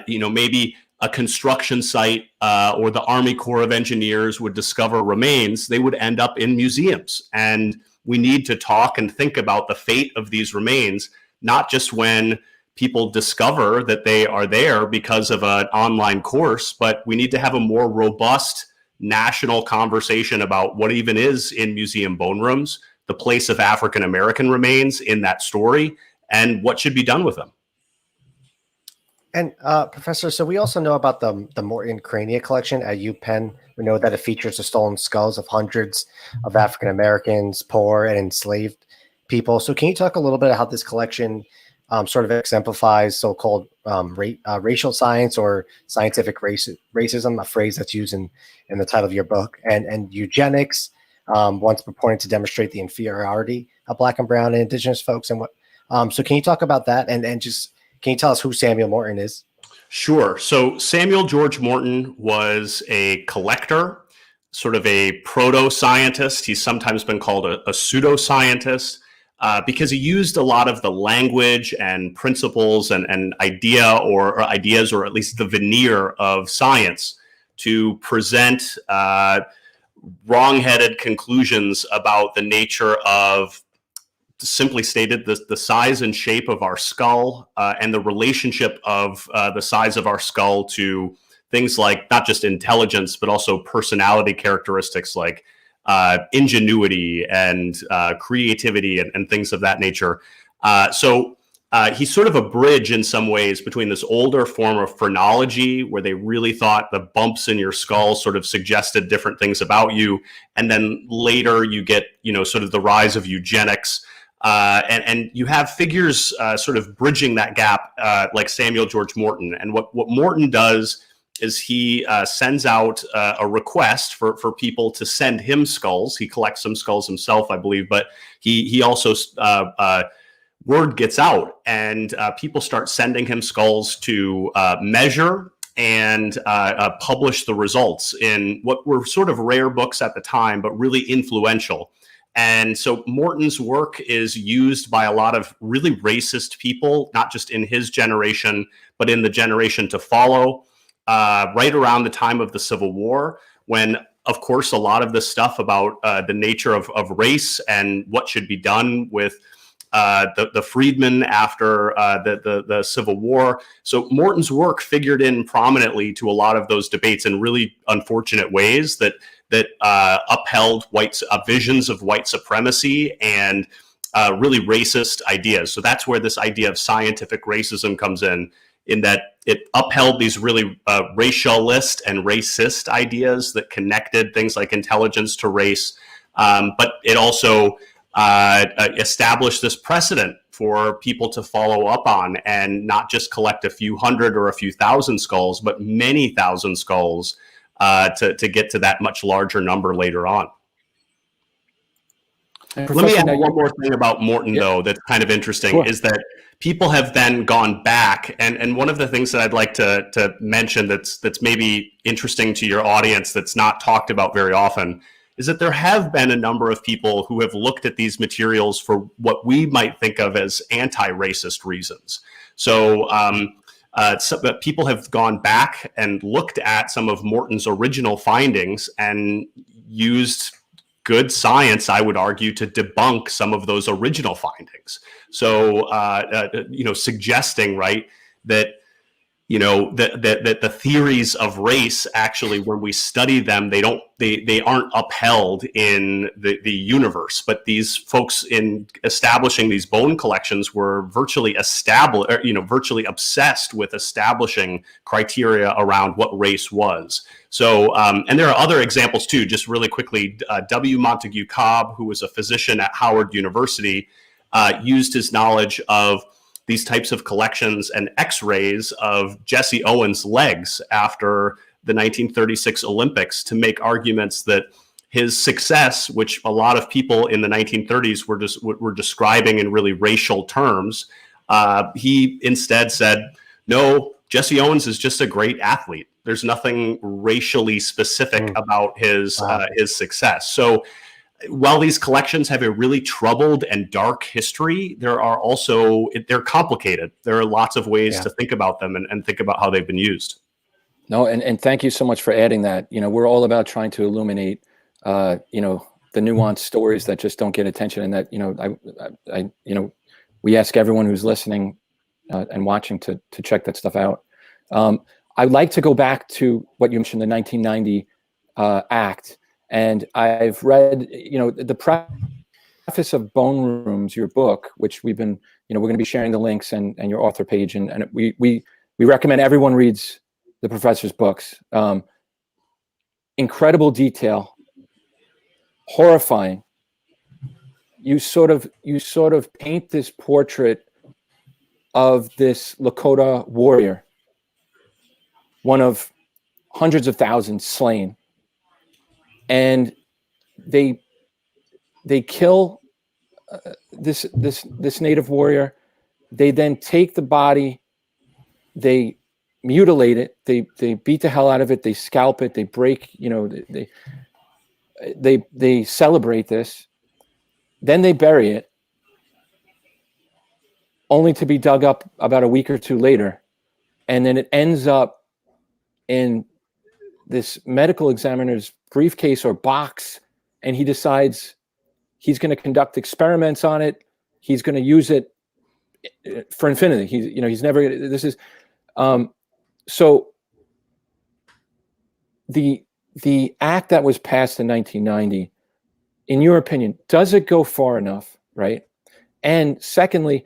maybe a construction site or the Army Corps of Engineers would discover remains, they would end up in museums. And we need to talk and think about the fate of these remains, not just when people discover that they are there because of an online course, but we need to have a more robust national conversation about what even is in museum bone rooms, the place of African American remains in that story, and what should be done with them. And Professor, so we also know about the Morton Crania collection at UPenn. We know that it features the stolen skulls of hundreds of African Americans, poor and enslaved people. So can you talk a little bit about how this collection sort of exemplifies so-called racial science or scientific racism, a phrase that's used in the title of your book, and eugenics, once purporting to demonstrate the inferiority of Black and Brown and Indigenous folks? And what? So can you talk about that? And just can you tell us who Samuel Morton is? Sure. So Samuel George Morton was a collector, sort of a proto-scientist. He's sometimes been called a pseudoscientist. Because he used a lot of the language and principles and ideas, or at least the veneer of science, to present wrong-headed conclusions about the nature of, simply stated, the size and shape of our skull, and the relationship of the size of our skull to things like not just intelligence, but also personality characteristics like ingenuity and creativity and things of that nature. So he's sort of a bridge in some ways between this older form of phrenology, where they really thought the bumps in your skull sort of suggested different things about you. And then later you get, sort of the rise of eugenics. And you have figures sort of bridging that gap, like Samuel George Morton. And what Morton does is he sends out a request for people to send him skulls. He collects some skulls himself, I believe, but he also word gets out, and people start sending him skulls to measure and publish the results in what were sort of rare books at the time, but really influential. And so Morton's work is used by a lot of really racist people, not just in his generation, but in the generation to follow. Right around the time of the Civil War, when, of course, a lot of the stuff about the nature of race and what should be done with the freedmen after the Civil War. So Morton's work figured in prominently to a lot of those debates in really unfortunate ways that upheld visions of white supremacy and really racist ideas. So that's where this idea of scientific racism comes in that it upheld these really racialist and racist ideas that connected things like intelligence to race. But it also established this precedent for people to follow up on and not just collect a few hundred or a few thousand skulls, but many thousand skulls to get to that much larger number later on. Let me add one more thing about Morton, though, that's kind of interesting, is that people have then gone back. And one of the things that I'd like to mention that's maybe interesting to your audience that's not talked about very often is that there have been a number of people who have looked at these materials for what we might think of as anti-racist reasons. So people have gone back and looked at some of Morton's original findings and used good science, I would argue, to debunk some of those original findings. So, suggesting, right, that that the theories of race, actually, when we study them, they aren't upheld in the universe. But these folks in establishing these bone collections were virtually virtually obsessed with establishing criteria around what race was. So, and there are other examples too. Just really quickly, W. Montague Cobb, who was a physician at Howard University, used his knowledge of these types of collections and x-rays of Jesse Owens' legs after the 1936 Olympics to make arguments that his success, which a lot of people in the 1930s were describing in really racial terms, he instead said, no, Jesse Owens is just a great athlete. There's nothing racially specific about his success. So while these collections have a really troubled and dark history, they're complicated. There are lots of ways to think about them and think about how they've been used. No, and thank you so much for adding that. We're all about trying to illuminate, the nuanced stories that just don't get attention, and that, we ask everyone who's listening and watching to check that stuff out. I'd like to go back to what you mentioned, the 1990 Act. And I've read, the preface of Bone Rooms, your book, which we've been, we're going to be sharing the links and your author page. And we recommend everyone reads the professor's books. Incredible detail, horrifying. You sort of paint this portrait of this Lakota warrior, one of hundreds of thousands slain. And they kill this native warrior. They then take the body, they mutilate it, they beat the hell out of it, they scalp it, they break, they celebrate this, then they bury it, only to be dug up about a week or two later, and then it ends up in this medical examiner's briefcase or box, and he decides he's going to conduct experiments on it. He's going to use it for infinity. He's never. This is so. The act that was passed in 1990, in your opinion, does it go far enough, right? And secondly,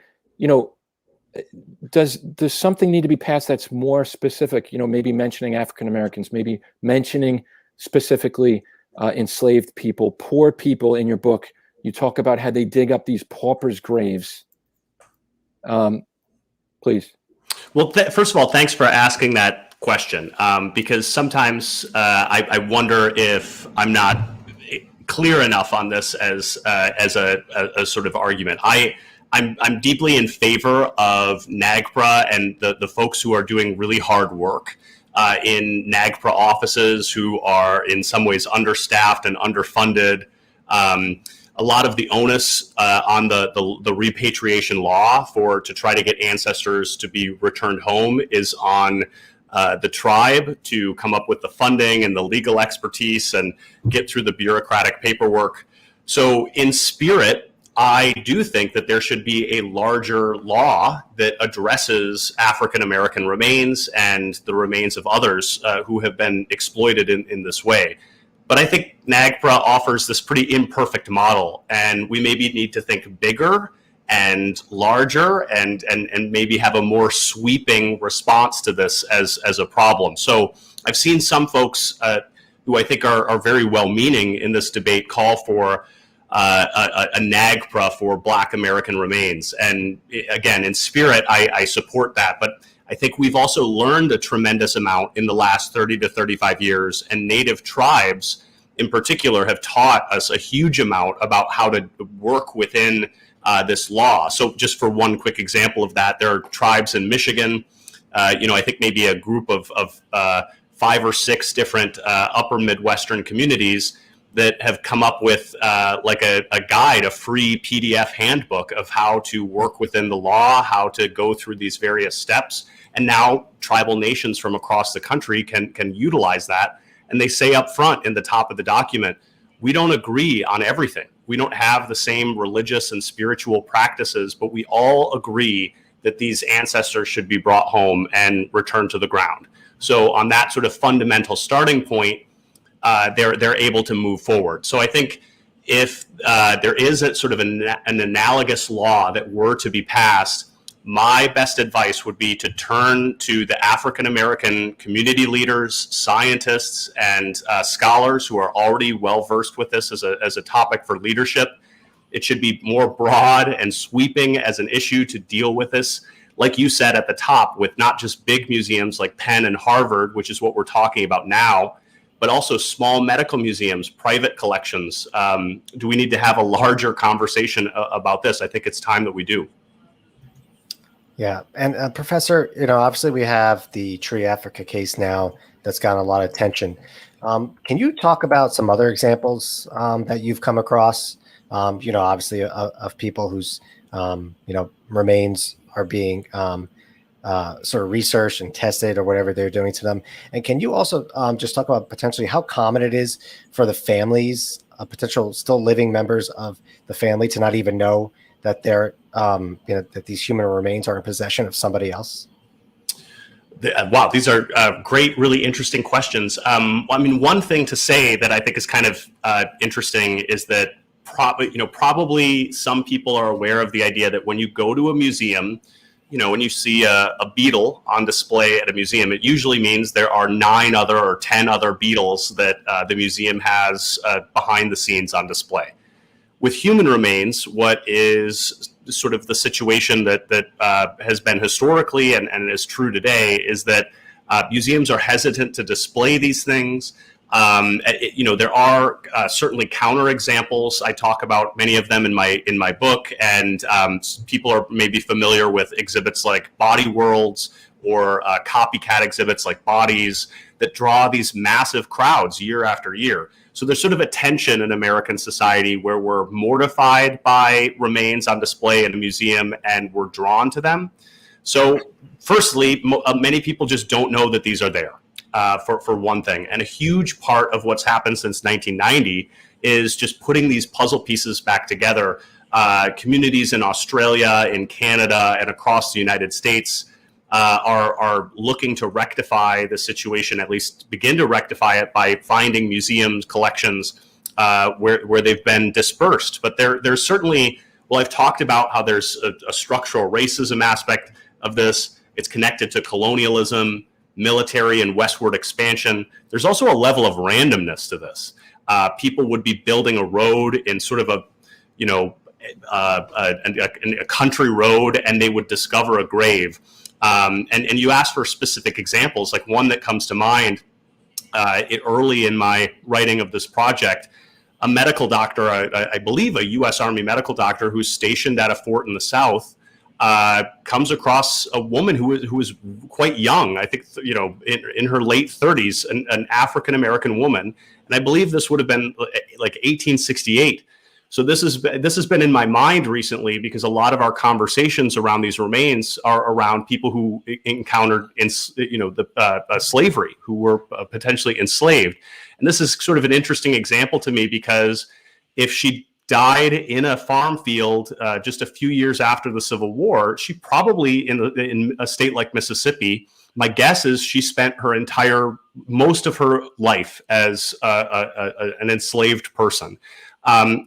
does something need to be passed that's more specific? Maybe mentioning African Americans, maybe mentioning specifically enslaved people, poor people. In your book, you talk about how they dig up these paupers' graves. Please. Well, first of all, thanks for asking that question, because sometimes I wonder if I'm not clear enough on this as a sort of argument. I'm deeply in favor of NAGPRA and the folks who are doing really hard work in NAGPRA offices, who are in some ways understaffed and underfunded. A lot of the onus on the repatriation law to try to get ancestors to be returned home is on the tribe to come up with the funding and the legal expertise and get through the bureaucratic paperwork. So in spirit, I do think that there should be a larger law that addresses African American remains and the remains of others who have been exploited in this way. But I think NAGPRA offers this pretty imperfect model, and we maybe need to think bigger and larger and maybe have a more sweeping response to this as a problem. So I've seen some folks who I think are very well-meaning in this debate call for a NAGPRA for Black American remains. And again, in spirit, I support that. But I think we've also learned a tremendous amount in the last 30 to 35 years. And Native tribes in particular have taught us a huge amount about how to work within this law. So just for one quick example of that, there are tribes in Michigan, I think maybe a group of 5 or 6 different upper Midwestern communities that have come up with like a guide, a free PDF handbook of how to work within the law, how to go through these various steps. And now tribal nations from across the country can utilize that. And they say up front in the top of the document, we don't agree on everything. We don't have the same religious and spiritual practices, but we all agree that these ancestors should be brought home and returned to the ground. So on that sort of fundamental starting point, they're able to move forward. So I think if there is a sort of an analogous law that were to be passed, my best advice would be to turn to the African-American community leaders, scientists, and scholars who are already well-versed with this as a topic for leadership. It should be more broad and sweeping as an issue to deal with this, like you said at the top, with not just big museums like Penn and Harvard, which is what we're talking about now, but also small medical museums, private collections. Do we need to have a larger conversation about this? I think it's time that we do. Yeah, and Professor, obviously we have the Tree Africa case now that's gotten a lot of attention. Can you talk about some other examples that you've come across? Obviously of people whose remains are being sort of researched and tested or whatever they're doing to them. And can you also just talk about potentially how common it is for the families, potential still living members of the family, to not even know that they're that these human remains are in possession of somebody else? Wow, these are great, really interesting questions. One thing to say that I think is kind of interesting is that probably some people are aware of the idea that when you go to a museum, when you see a beetle on display at a museum, it usually means there are 9 other or 10 other beetles that the museum has behind the scenes on display. With human remains, what is sort of the situation that has been historically and is true today is that museums are hesitant to display these things. There are certainly counterexamples. I talk about many of them in my book, and people are maybe familiar with exhibits like Body Worlds or copycat exhibits like Bodies that draw these massive crowds year after year. So there's sort of a tension in American society where we're mortified by remains on display in a museum and we're drawn to them. So firstly, many people just don't know that these are there. For one thing. And a huge part of what's happened since 1990 is just putting these puzzle pieces back together. Communities in Australia, in Canada, and across the United States are looking to rectify the situation, at least begin to rectify it by finding museums, collections where they've been dispersed. But there's certainly, I've talked about how there's a structural racism aspect of this. It's connected to colonialism, military and westward expansion. There's also a level of randomness to this. People would be building a road in sort of a country road, and they would discover a grave. And you asked for specific examples, like one that comes to mind early in my writing of this project. A medical doctor, I believe a U.S. Army medical doctor who's stationed at a fort in the South, comes across a woman who was quite young, I think, in her late 30s, an African-American woman. And I believe this would have been like 1868. So this has been in my mind recently because a lot of our conversations around these remains are around people who encountered, slavery, who were potentially enslaved. And this is sort of an interesting example to me because if she died in a farm field just a few years after the Civil War, she probably in a state like Mississippi, my guess is she spent most of her life as an enslaved person.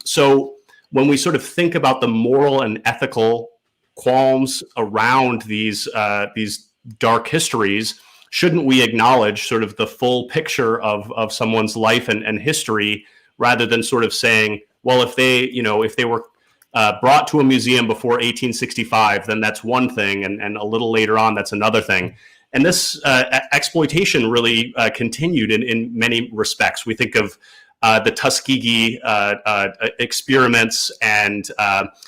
So when we sort of think about the moral and ethical qualms around these dark histories, shouldn't we acknowledge sort of the full picture of someone's life and history, rather than sort of saying, well, if they were brought to a museum before 1865, then that's one thing, and a little later on, that's another thing. And this exploitation really continued in many respects. We think of the Tuskegee experiments and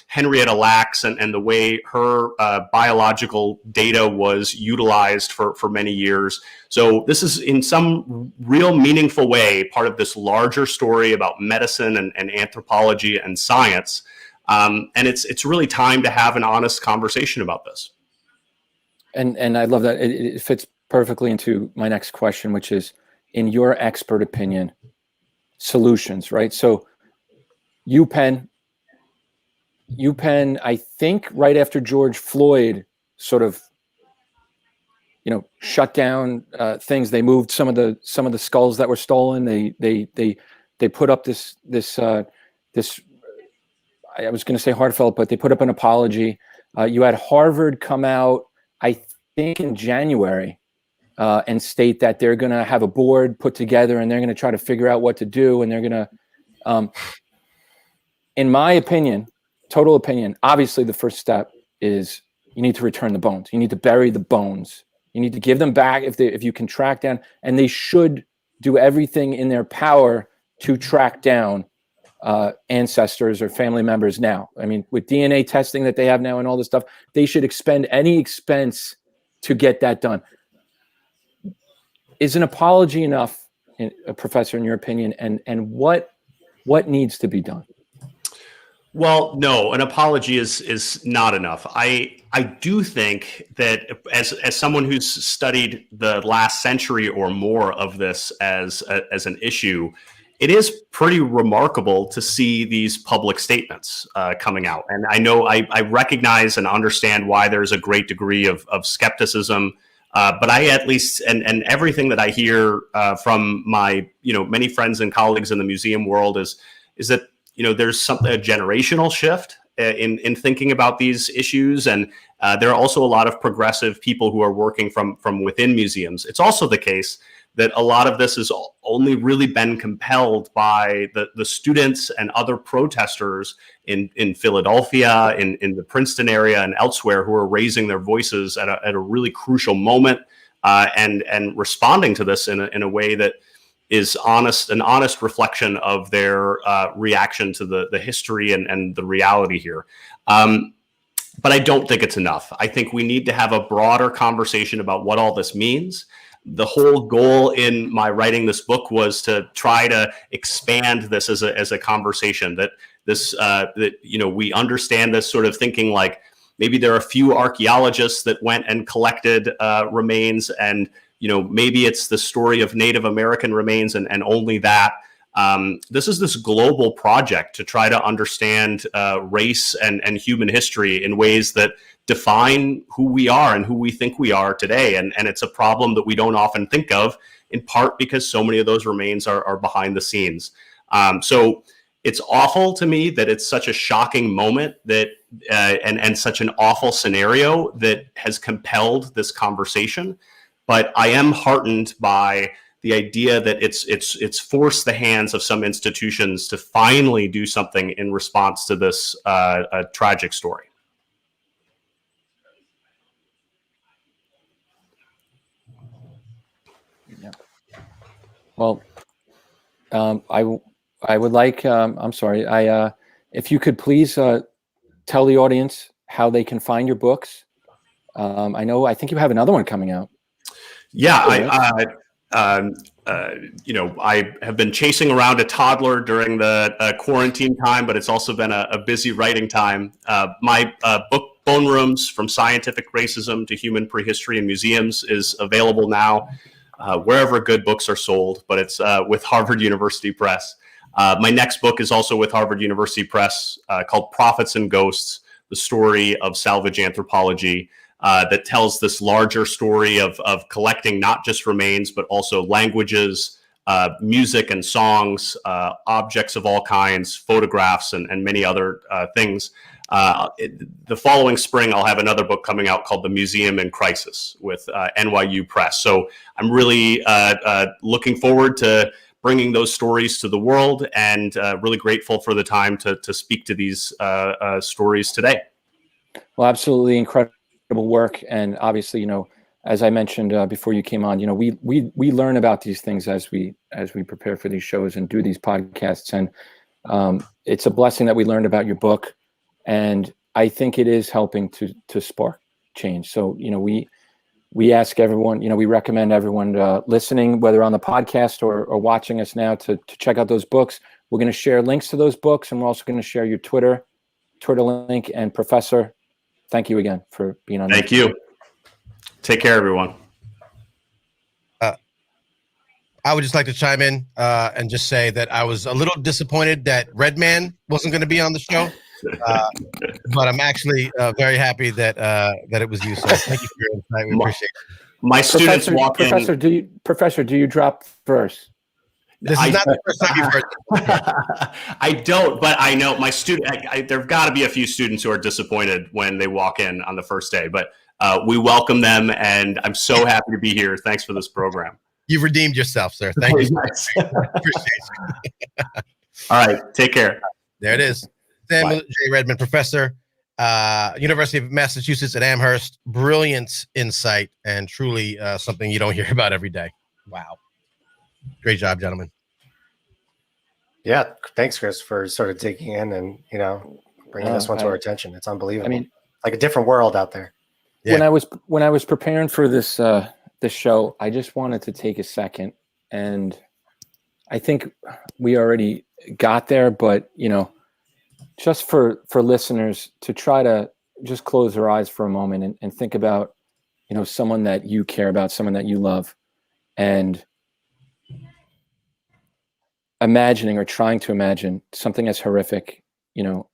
Henrietta Lacks and the way her biological data was utilized for many years. So this is in some real meaningful way part of this larger story about medicine and anthropology and science. And it's really time to have an honest conversation about this. And I love that. It fits perfectly into my next question, which is, in your expert opinion, solutions, right? So UPenn, I think right after George Floyd sort of, shut down things. They moved some of the skulls that were stolen. They put up this I was going to say heartfelt, but they put up an apology. You had Harvard come out, I think in January, and state that they're going to have a board put together and they're going to try to figure out what to do. And they're going to, in my opinion, total opinion, obviously the first step is you need to return the bones. You need to bury the bones. You need to give them back if you can track down, and they should do everything in their power to track down ancestors or family members now. I mean, with DNA testing that they have now and all this stuff, they should expend any expense to get that done. Is an apology enough, Professor, in your opinion, and what needs to be done? Well, no, an apology is not enough. I do think that as someone who's studied the last century or more of this as an issue, it is pretty remarkable to see these public statements coming out. And I know I recognize and understand why there's a great degree of skepticism. But I at least, and everything that I hear from my, many friends and colleagues in the museum world is that, there's a generational shift in thinking about these issues. And there are also a lot of progressive people who are working from within museums. It's also the case that a lot of this has only really been compelled by the students and other protesters in Philadelphia, in the Princeton area and elsewhere, who are raising their voices at a really crucial moment and responding to this in a way that is an honest reflection of their reaction to the history and the reality here. But I don't think it's enough. I think we need to have a broader conversation about what all this means. The whole goal in my writing this book was to try to expand this as a conversation, that we understand this sort of thinking, like maybe there are a few archaeologists that went and collected remains, and maybe it's the story of Native American remains and only that. This is this global project to try to understand race and human history in ways that define who we are and who we think we are today. And it's a problem that we don't often think of, in part because so many of those remains are behind the scenes. So it's awful to me that it's such a shocking moment that and such an awful scenario that has compelled this conversation. But I am heartened by the idea that it's forced the hands of some institutions to finally do something in response to this tragic story. Yeah. Well, I would like. I'm sorry. If you could please tell the audience how they can find your books. I think you have another one coming out. Yeah, I have been chasing around a toddler during the quarantine time, but it's also been a busy writing time. My book, Bone Rooms: From Scientific Racism to Human Prehistory in Museums, is available now wherever good books are sold, but it's with Harvard University Press. My next book is also with Harvard University Press, called Prophets and Ghosts: The Story of Salvage Anthropology. That tells this larger story of collecting not just remains, but also languages, music and songs, objects of all kinds, photographs, and many other things. The following spring, I'll have another book coming out called The Museum in Crisis with NYU Press. So I'm really looking forward to bringing those stories to the world, and really grateful for the time to speak to these stories today. Well, absolutely incredible work. And obviously, as I mentioned before you came on, we learn about these things as we prepare for these shows and do these podcasts. And it's a blessing that we learned about your book. And I think it is helping to spark change. So, we ask everyone, we recommend everyone listening, whether on the podcast or watching us now, to check out those books. We're going to share links to those books, and we're also going to share your Twitter link. And Professor, thank you again for being on. Thank you. Take care, everyone. I would just like to chime in and just say that I was a little disappointed that Redman wasn't going to be on the show. but I'm actually very happy that that it was you, sir. Thank you for your insight. We appreciate it. My students walk Professor, in. Professor, do you drop verse? This is not the first time you've heard this. I don't, but I know my student. There've got to be a few students who are disappointed when they walk in on the first day, but we welcome them, and I'm so happy to be here. Thanks for this program. You've redeemed yourself, sir. Thank you. Appreciate you. All right, take care. There it is. Samuel J. Redman, professor, University of Massachusetts at Amherst. Brilliant insight and truly something you don't hear about every day. Wow. Great job, gentlemen. Yeah, thanks, Chris, for sort of digging in and bringing this one to our attention. It's unbelievable. I mean, like a different world out there. Yeah. When I was preparing for this this show, I just wanted to take a second, and I think we already got there, but just for listeners to try to just close their eyes for a moment and think about someone that you care about, someone that you love, and imagining or trying to imagine something as horrific,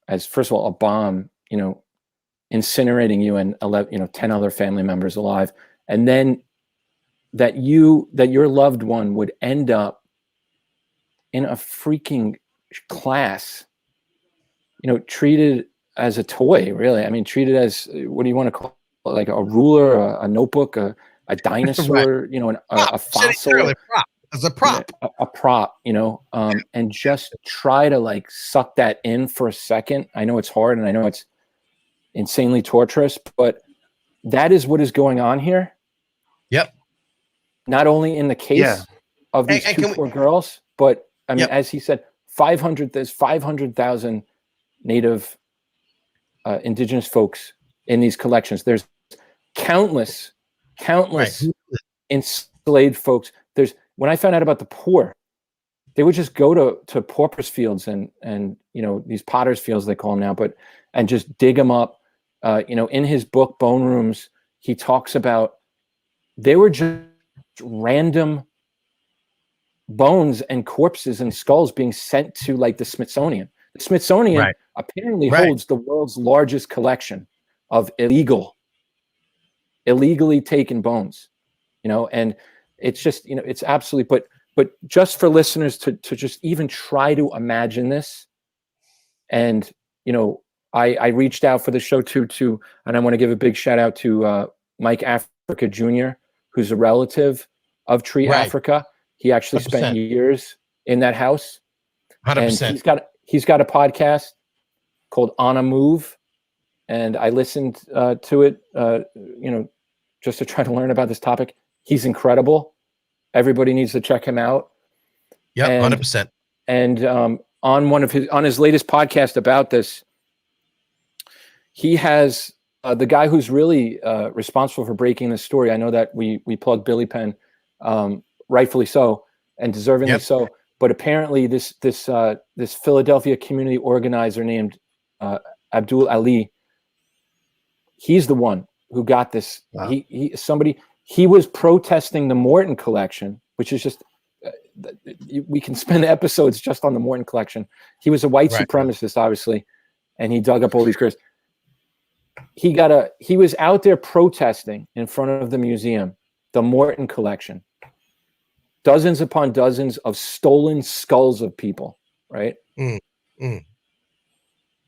as first of all, a bomb, incinerating you and 10 other family members alive. And then that your loved one would end up in a freaking class, treated as a toy, really. I mean, treated as, what do you want to call it? Like a ruler, a notebook, a dinosaur, right. A fossil. As a prop, a prop, and just try to suck that in for a second. I know it's hard and I know it's insanely torturous, but that is what is going on here. Yep. Not only in the case of these two poor girls, but I mean, as he said, there's 500,000 Native indigenous folks in these collections. There's countless enslaved folks. When I found out about the poor, they would just go to paupers fields and these potters fields they call them now, and just dig them up. In his book Bone Rooms, he talks about they were just random bones and corpses and skulls being sent to the Smithsonian. The Smithsonian apparently holds the world's largest collection of illegally taken bones. And it's just, it's absolutely, but just for listeners to just even try to imagine this. And, I reached out for the show too, and I want to give a big shout out to Mike Africa Jr., who's a relative of Tree Africa. He actually 100%. Spent years in that house. 100%. And he's got a podcast called On a Move. And I listened to it, just to try to learn about this topic. He's incredible. Everybody needs to check him out. Yeah, 100%. And on his latest podcast about this, he has the guy who's really responsible for breaking this story. I know that we plugged Billy Penn, rightfully so, and deservingly so. But apparently, this Philadelphia community organizer named Abdul Ali, he's the one who got this. Wow. He was protesting the Morton collection, which is just, we can spend episodes just on the Morton collection. He was a white supremacist, obviously, and he dug up all these girls. He was out there protesting in front of the museum, the Morton collection. Dozens upon dozens of stolen skulls of people, right?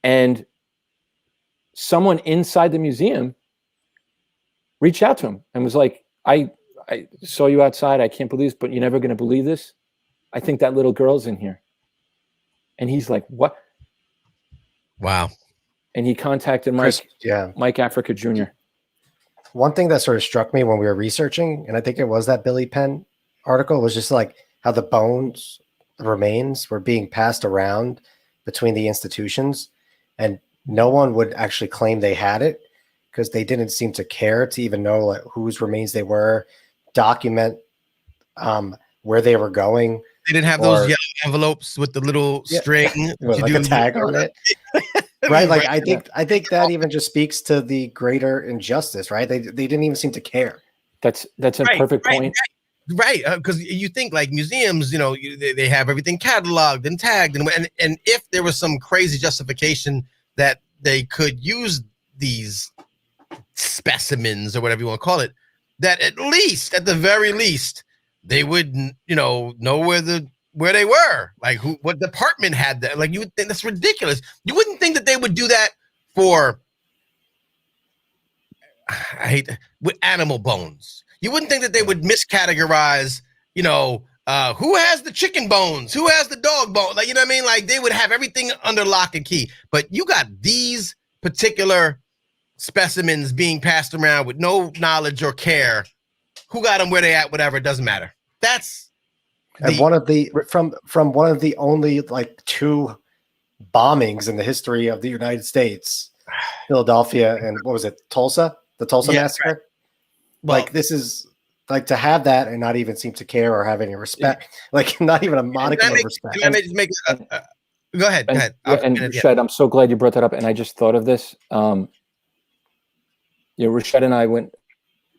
And someone inside the museum reached out to him and was like, I saw you outside. I can't believe this, but you're never going to believe this. I think that little girl's in here. And he's like, what? Wow. And he contacted Mike Africa Jr. One thing that sort of struck me when we were researching, and I think it was that Billy Penn article, was just how the bones, the remains were being passed around between the institutions, and no one would actually claim they had it, because they didn't seem to care to even know whose remains they were, document where they were going. They didn't have those yellow envelopes with the little string with a tag on it. Right. I think that even just speaks to the greater injustice, right? They didn't even seem to care. That's a perfect point. Right. Because you think museums, they have everything cataloged and tagged. And if there was some crazy justification that they could use these specimens or whatever you want to call it, that at the very least, they would, know where they were, like what department had that. Like, you would think that's ridiculous. You wouldn't think that they would do that for, with animal bones. You wouldn't think that they would miscategorize, who has the chicken bones, who has the dog bone, like, you know what I mean? Like, they would have everything under lock and key. But you got these particular specimens being passed around with no knowledge or care. Who got them, where they at, whatever, it doesn't matter. That's one of the from one of the only like 2 bombings in the history of the United States, Philadelphia and what was it, Tulsa, the Tulsa massacre. Right. Well, like, this is like, to have that and not even seem to care or have any respect, like not even a modicum of respect. Can I just make go ahead. And Rashad, I'm so glad you brought that up. And I just thought of this. Rashad and I went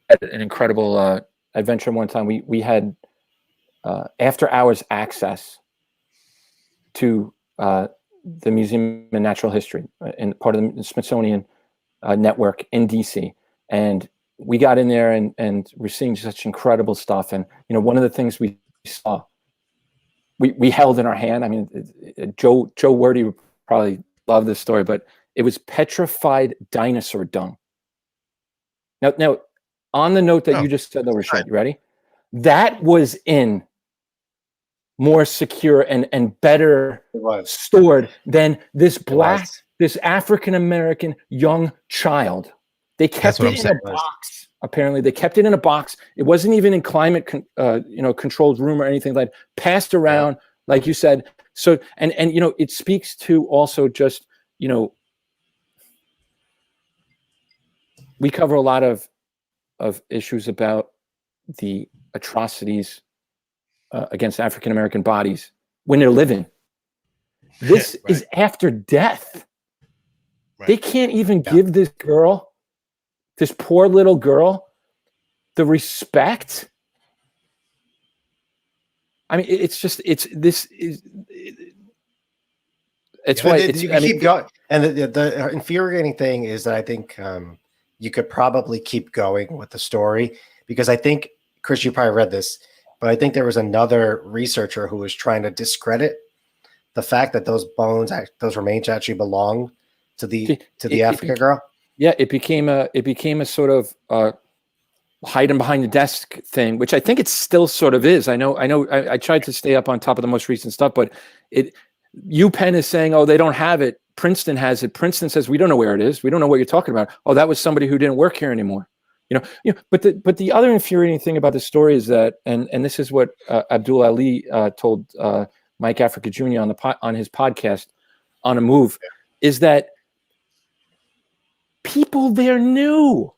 at an incredible adventure one time. We had after hours access to the Museum of Natural History and part of the Smithsonian network in DC. And we got in there and we're seeing such incredible stuff. And, one of the things we saw, we held in our hand. I mean, Joe Wordy would probably love this story, but it was petrified dinosaur dung. Now, on the note that you just said, though, Rashad, you ready? That was in more secure and better stored than this this African-American young child. They kept it in a box. Apparently, they kept it in a box. It wasn't even in climate, controlled room or anything like that. Passed around, like you said. So, and it speaks to also just, we cover a lot of issues about the atrocities against African-American bodies when they're living. This is after death. Right. They can't even give this poor little girl, the respect. I mean, it's why you keep going. And the infuriating thing is that I think you could probably keep going with the story, because I think, Chris, you probably read this, but I think there was another researcher who was trying to discredit the fact that those remains actually belong to the African girl. Yeah, it became a sort of hiding behind the desk thing, which I think it still sort of is. I know. I tried to stay up on top of the most recent stuff, but UPenn is saying, oh, they don't have it. Princeton has it. Princeton says, we don't know where it is. We don't know what you're talking about. Oh, that was somebody who didn't work here anymore. But the other infuriating thing about the story is that, and this is what Abdul Ali told Mike Africa Jr. on his podcast On a Move, is that people there knew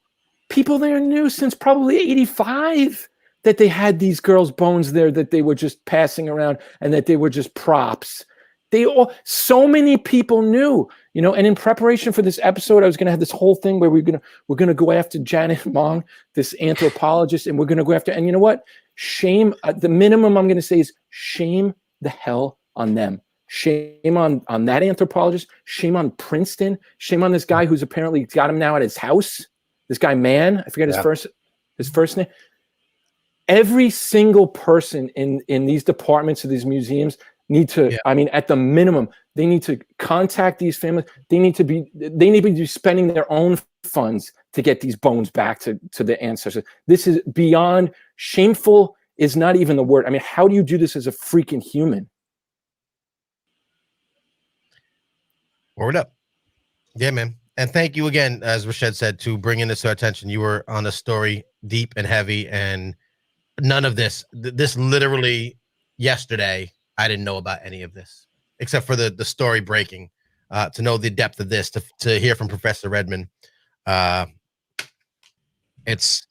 since probably 85 that they had these girls' bones there, that they were just passing around and that they were just props. So many people knew, and in preparation for this episode, I was going to have this whole thing where we're going to go after Janet Mong, this anthropologist, and we're going to go after, and you know what? Shame, the minimum I'm going to say is shame the hell on them. Shame on that anthropologist. Shame on Princeton. Shame on this guy who's apparently got him now at his house. This guy, I forget his first name. Every single person in these departments of these museums need to, I mean, at the minimum, they need to contact these families. They need to be spending their own funds to get these bones back to the ancestors. This is beyond shameful, is not even the word. I mean, how do you do this as a freaking human? Word up. Yeah, man. And thank you again, as Rashad said, to bringing this to our attention. You were on a story deep and heavy, and none of this literally yesterday, I didn't know about any of this, except for the story breaking, to know the depth of this, to hear from Professor Redman. It's,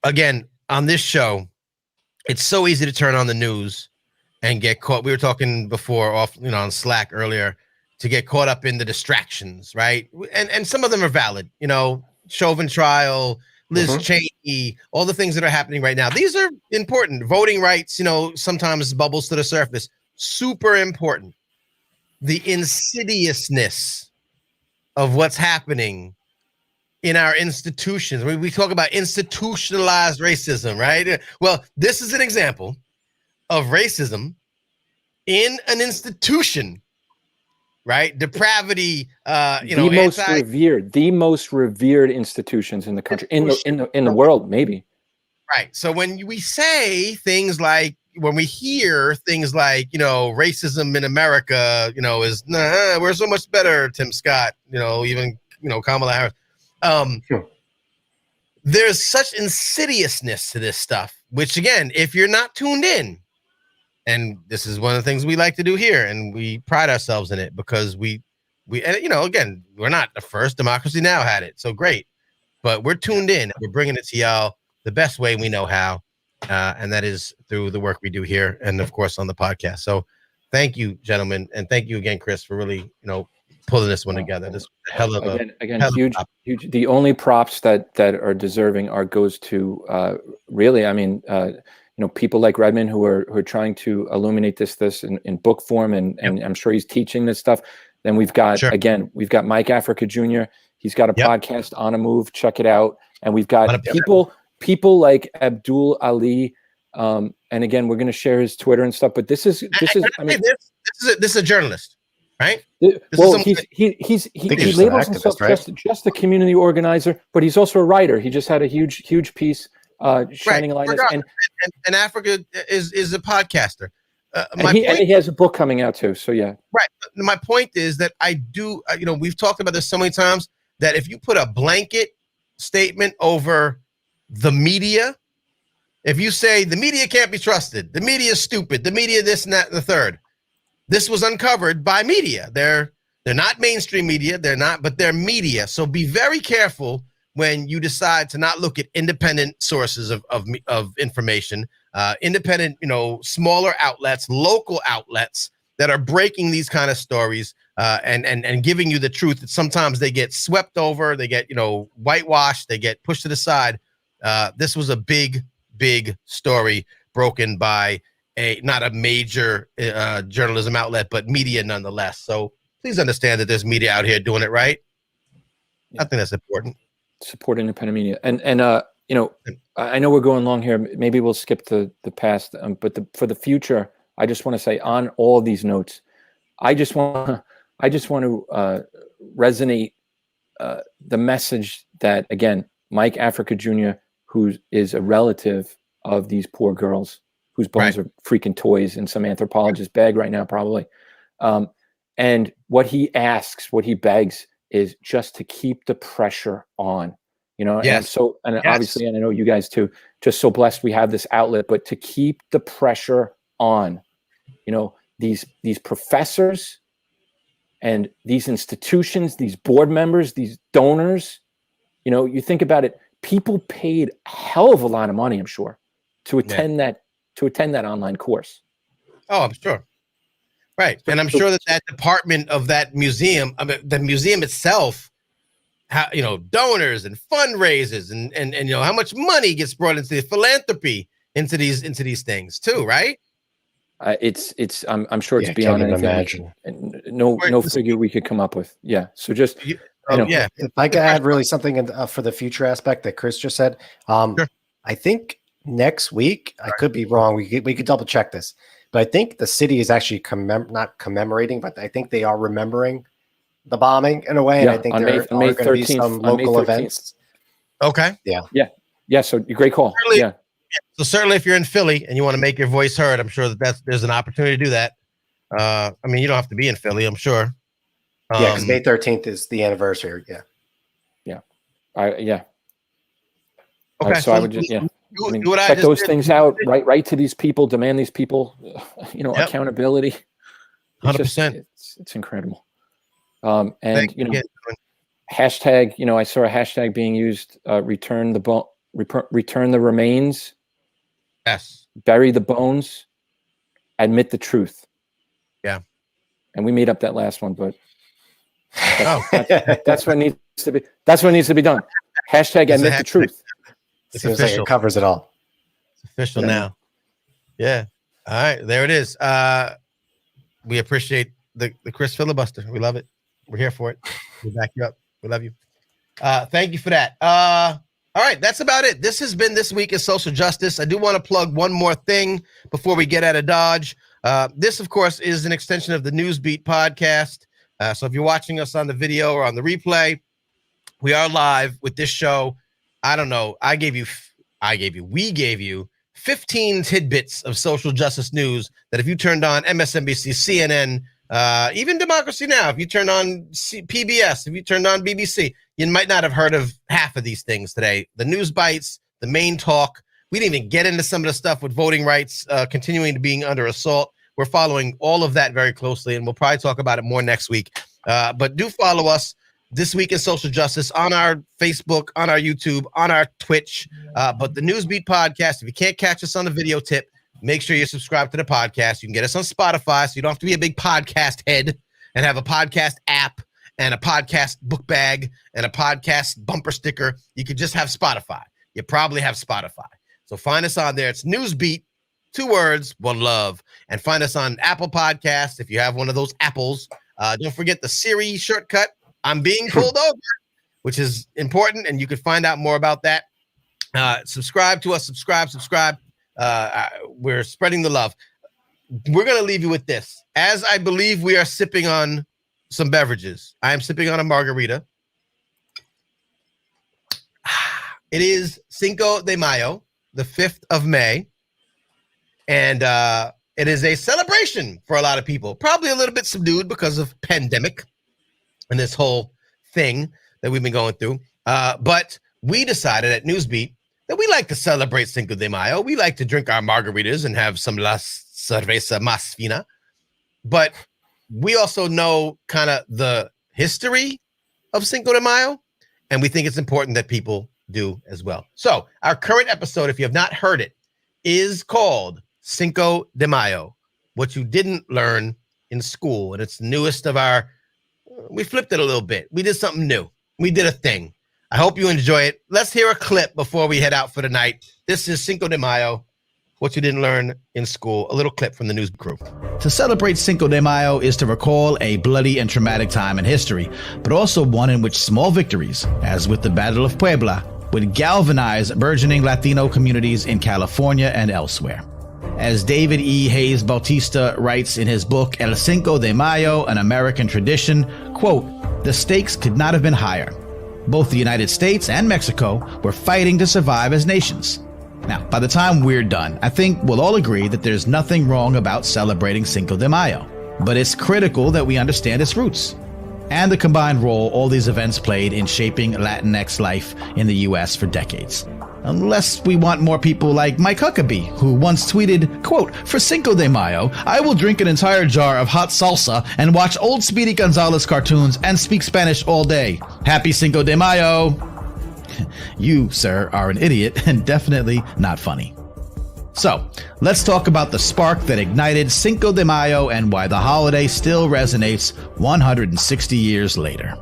again, on this show, it's so easy to turn on the news and get caught. We were talking before on Slack earlier, to get caught up in the distractions, right? And some of them are valid, Chauvin trial, Liz Cheney, all the things that are happening right now. These are important. Voting rights, sometimes bubbles to the surface. Super important. The insidiousness of what's happening in our institutions. We talk about institutionalized racism, right? Well, this is an example of racism in an institution, right? Depravity, the most revered institutions in the country, in the world, maybe. Right. So when we say things like, when we hear things like, racism in America, is we're so much better, Tim Scott, even Kamala Harris. There's such insidiousness to this stuff, which again, if you're not tuned in, and this is one of the things we like to do here, and we pride ourselves in it because we again, we're not the first. Democracy Now! Had it, so great, but we're tuned in. We're bringing it to y'all the best way we know how, and that is through the work we do here, and of course on the podcast. So, thank you, gentlemen, and thank you again, Chris, for really pulling this one together. This hell of a huge. The only props that are deserving goes to really, I mean, people like Redman who are trying to illuminate this in book form, and I'm sure he's teaching this stuff. Then we've got Mike Africa Jr. He's got a podcast, On a Move. Check it out. And we've got people like Abdul Ali. And again, we're going to share his Twitter and stuff. But this is a journalist, right? He labels himself just a community organizer, but he's also a writer. He just had a huge piece shining a light. And Africa is a podcaster. And he has a book coming out too. So yeah. Right. My point is that I do, we've talked about this so many times, that if you put a blanket statement over the media, if you say the media can't be trusted, the media is stupid, the media this and that and the third, this was uncovered by media. They're not mainstream media, but they're media. So be very careful when you decide to not look at independent sources of information, independent, smaller outlets, local outlets that are breaking these kind of stories and giving you the truth. That sometimes they get swept over, they get, whitewashed, they get pushed to the side. This was a big story broken by not a major journalism outlet, but media nonetheless. So please understand that there's media out here doing it right. I think that's important. Support independent media. And I know we're going long here. Maybe we'll skip the past, but for the future, I just want to say on all these notes, I just want to resonate the message that, again, Mike Africa Jr., who is a relative of these poor girls whose bones are freaking toys in some anthropologist's bag right now, probably. And what he begs is just to keep the pressure on, Yes. And obviously, and I know you guys too, just so blessed we have this outlet, but to keep the pressure on, these professors and these institutions, these board members, these donors, you think about it, people paid a hell of a lot of money, I'm sure, to attend that online course. Oh, I'm sure. Right. And I'm sure that department of that museum, the museum itself, donors and fundraisers and how much money gets brought into the philanthropy into these things too, right? I'm sure it's beyond anything. Imagine. No figure we could come up with. Yeah. So just if I could add really something for the future aspect that Chris just said, sure. I think next week, I could be wrong. We could double check this, but I think the city is actually not commemorating, but I think they are remembering the bombing in a way. And I think there are going to be some local events. Okay. Yeah. So great call. Certainly, so certainly if you're in Philly and you want to make your voice heard, I'm sure there's an opportunity to do that. You don't have to be in Philly, I'm sure. Because May 13th is the anniversary. Yeah. Okay. So I would just, check those things out, right to these people, demand these people, accountability. 100%. It's incredible. Hashtag, I saw a hashtag being used, return the remains. Yes. Bury the bones, admit the truth. Yeah. And we made up that last one, but that's what needs to be. That's what needs to be done. Hashtag admit the truth. It seems like it covers it all. It's official now. Yeah. All right. There it is. We appreciate the Chris filibuster. We love it. We're here for it. We'll back you up. We love you. Thank you for that. All right, that's about it. This has been This Week in Social Justice. I do want to plug one more thing before we get out of Dodge. This, of course, is an extension of the Newsbeat podcast. So if you're watching us on the video or on the replay, we are live with this show. I don't know. We gave you 15 tidbits of social justice news that if you turned on MSNBC, CNN, even Democracy Now!, if you turned on PBS, if you turned on BBC, you might not have heard of half of these things today. The news bites, the main talk. We didn't even get into some of the stuff with voting rights continuing to being under assault. We're following all of that very closely, and we'll probably talk about it more next week. But do follow us This Week in Social Justice on our Facebook, on our YouTube, on our Twitch. But the Newsbeat podcast, if you can't catch us on the video tip, make sure you subscribe to the podcast. You can get us on Spotify, so you don't have to be a big podcast head and have a podcast app and a podcast book bag and a podcast bumper sticker. You could just have Spotify. You probably have Spotify. So find us on there. It's Newsbeat, 2 words, 1 love. And find us on Apple Podcasts if you have one of those apples. Don't forget the Siri shortcut. I'm being pulled over, which is important, and you can find out more about that. Subscribe to us. Subscribe. We're spreading the love. We're going to leave you with this. As I believe we are sipping on some beverages, I am sipping on a margarita. It is Cinco de Mayo, the 5th of May. And it is a celebration for a lot of people, probably a little bit subdued because of pandemic and this whole thing that we've been going through. But we decided at Newsbeat that we like to celebrate Cinco de Mayo. We like to drink our margaritas and have some La Cerveza Más Fina. But we also know kind of the history of Cinco de Mayo, and we think it's important that people do as well. So our current episode, if you have not heard it, is called Cinco de Mayo, what you didn't learn in school. And it's the newest of our, we flipped it a little bit. We did something new. We did a thing. I hope you enjoy it. Let's hear a clip before we head out for the night. This is Cinco de Mayo, what you didn't learn in school. A little clip from the news crew. To celebrate Cinco de Mayo is to recall a bloody and traumatic time in history, but also one in which small victories, as with the Battle of Puebla, would galvanize burgeoning Latino communities in California and elsewhere. As David E. Hayes Bautista writes in his book El Cinco de Mayo, An American Tradition, quote, "The stakes could not have been higher. Both the United States and Mexico were fighting to survive as nations." Now, by the time we're done, I think we'll all agree that there's nothing wrong about celebrating Cinco de Mayo, but it's critical that we understand its roots and the combined role all these events played in shaping Latinx life in the U.S. for decades. Unless we want more people like Mike Huckabee, who once tweeted, quote, "For Cinco de Mayo, I will drink an entire jar of hot salsa and watch old Speedy Gonzalez cartoons and speak Spanish all day. Happy Cinco de Mayo." You, sir, are an idiot and definitely not funny. So, let's talk about the spark that ignited Cinco de Mayo and why the holiday still resonates 160 years later.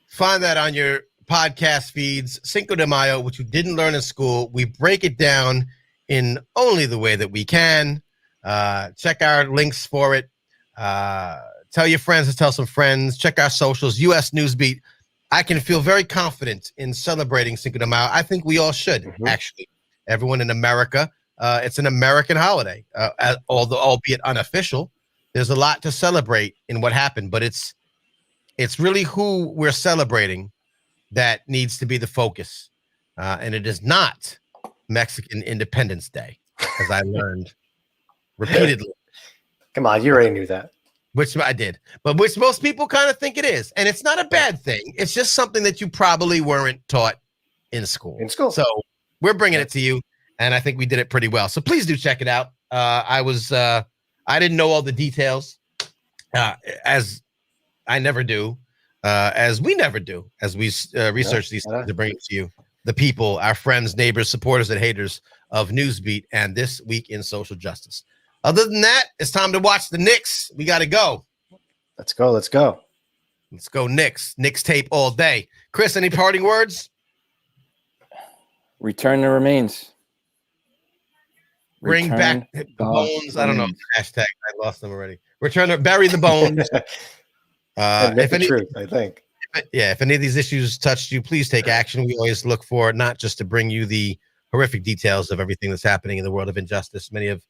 Find that on your podcast feeds. Cinco de Mayo, which you didn't learn in school. We break it down in only the way that we can. Check our links for it. Tell your friends to tell some friends. Check our socials, US Newsbeat. I can feel very confident in celebrating Cinco de Mayo. I think we all should, actually. Everyone in America. It's an American holiday, although albeit unofficial. There's a lot to celebrate in what happened, but it's really who we're celebrating that needs to be the focus. And it is not Mexican Independence Day, as I learned repeatedly. Come on, you already knew that. Which I did, but which most people kind of think it is. And it's not a bad thing. It's just something that you probably weren't taught in school. So we're bringing it to you, and I think we did it pretty well. So please do check it out. I didn't know all the details, as I never do, as we never do, as we research these things to bring it to you, the people, our friends, neighbors, supporters, and haters of Newsbeat and This Week in Social Justice. Other than that, it's time to watch the Knicks. We got to go. Let's go. Let's go, Knicks. Knicks tape all day. Chris, any parting words? Return the remains. Bring Return back the bones. I don't know. bones. Hashtag. I lost them already. Bury the bones. Admit If the any, truth, I think. if any of these issues touched you, please take action. We always look for not just to bring you the horrific details of everything that's happening in the world of injustice. Many of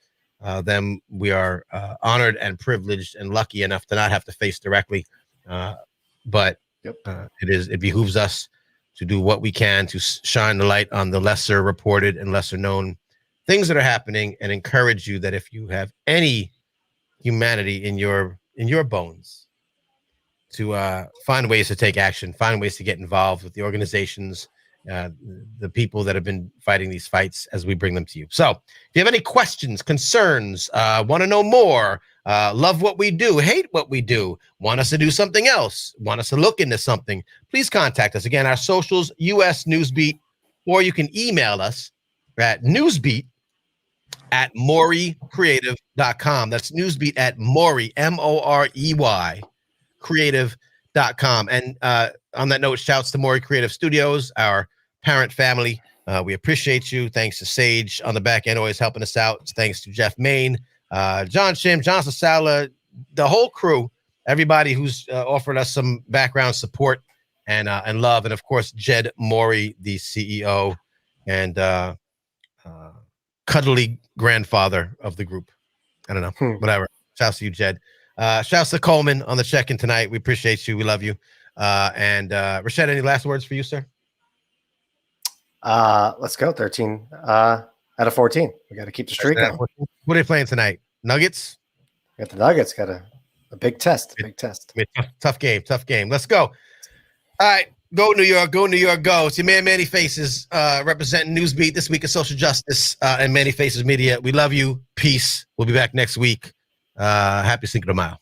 them we are honored and privileged and lucky enough to not have to face directly. But it behooves us to do what we can to shine the light on the lesser reported and lesser known things that are happening, and encourage you that if you have any humanity in your bones, to find ways to take action, find ways to get involved with the organizations, the people that have been fighting these fights as we bring them to you. So if you have any questions, concerns, want to know more, love what we do, hate what we do, want us to do something else, want us to look into something, please contact us. Again, our socials, US Newsbeat, or you can email us at newsbeat@moreycreative.com. That's newsbeat at Morey, MOREY, creative.com. And on that note, shouts to Morey Creative Studios, our parent family. We appreciate you. Thanks to Sage on the back end, always helping us out. Thanks to Jeff Main, John Shim, John Sasala, the whole crew, everybody who's offered us some background support and love. And of course, Jed Morey, the CEO and cuddly grandfather of the group. I don't know, whatever. Shouts to you, Jed. Shouts to Coleman on the check-in tonight. We appreciate you. We love you. And Rashad, any last words for you, sir? Let's go. 13 out of 14. We got to keep the streak going. What are they playing tonight? Nuggets? Got the Nuggets. Got a big test. Tough game. Let's go. All right. Go New York. Go New York. Go. It's your man, Manny Faces, representing Newsbeat this week of social justice and Manny Faces Media. We love you. Peace. We'll be back next week. Happy Cinco de Mayo.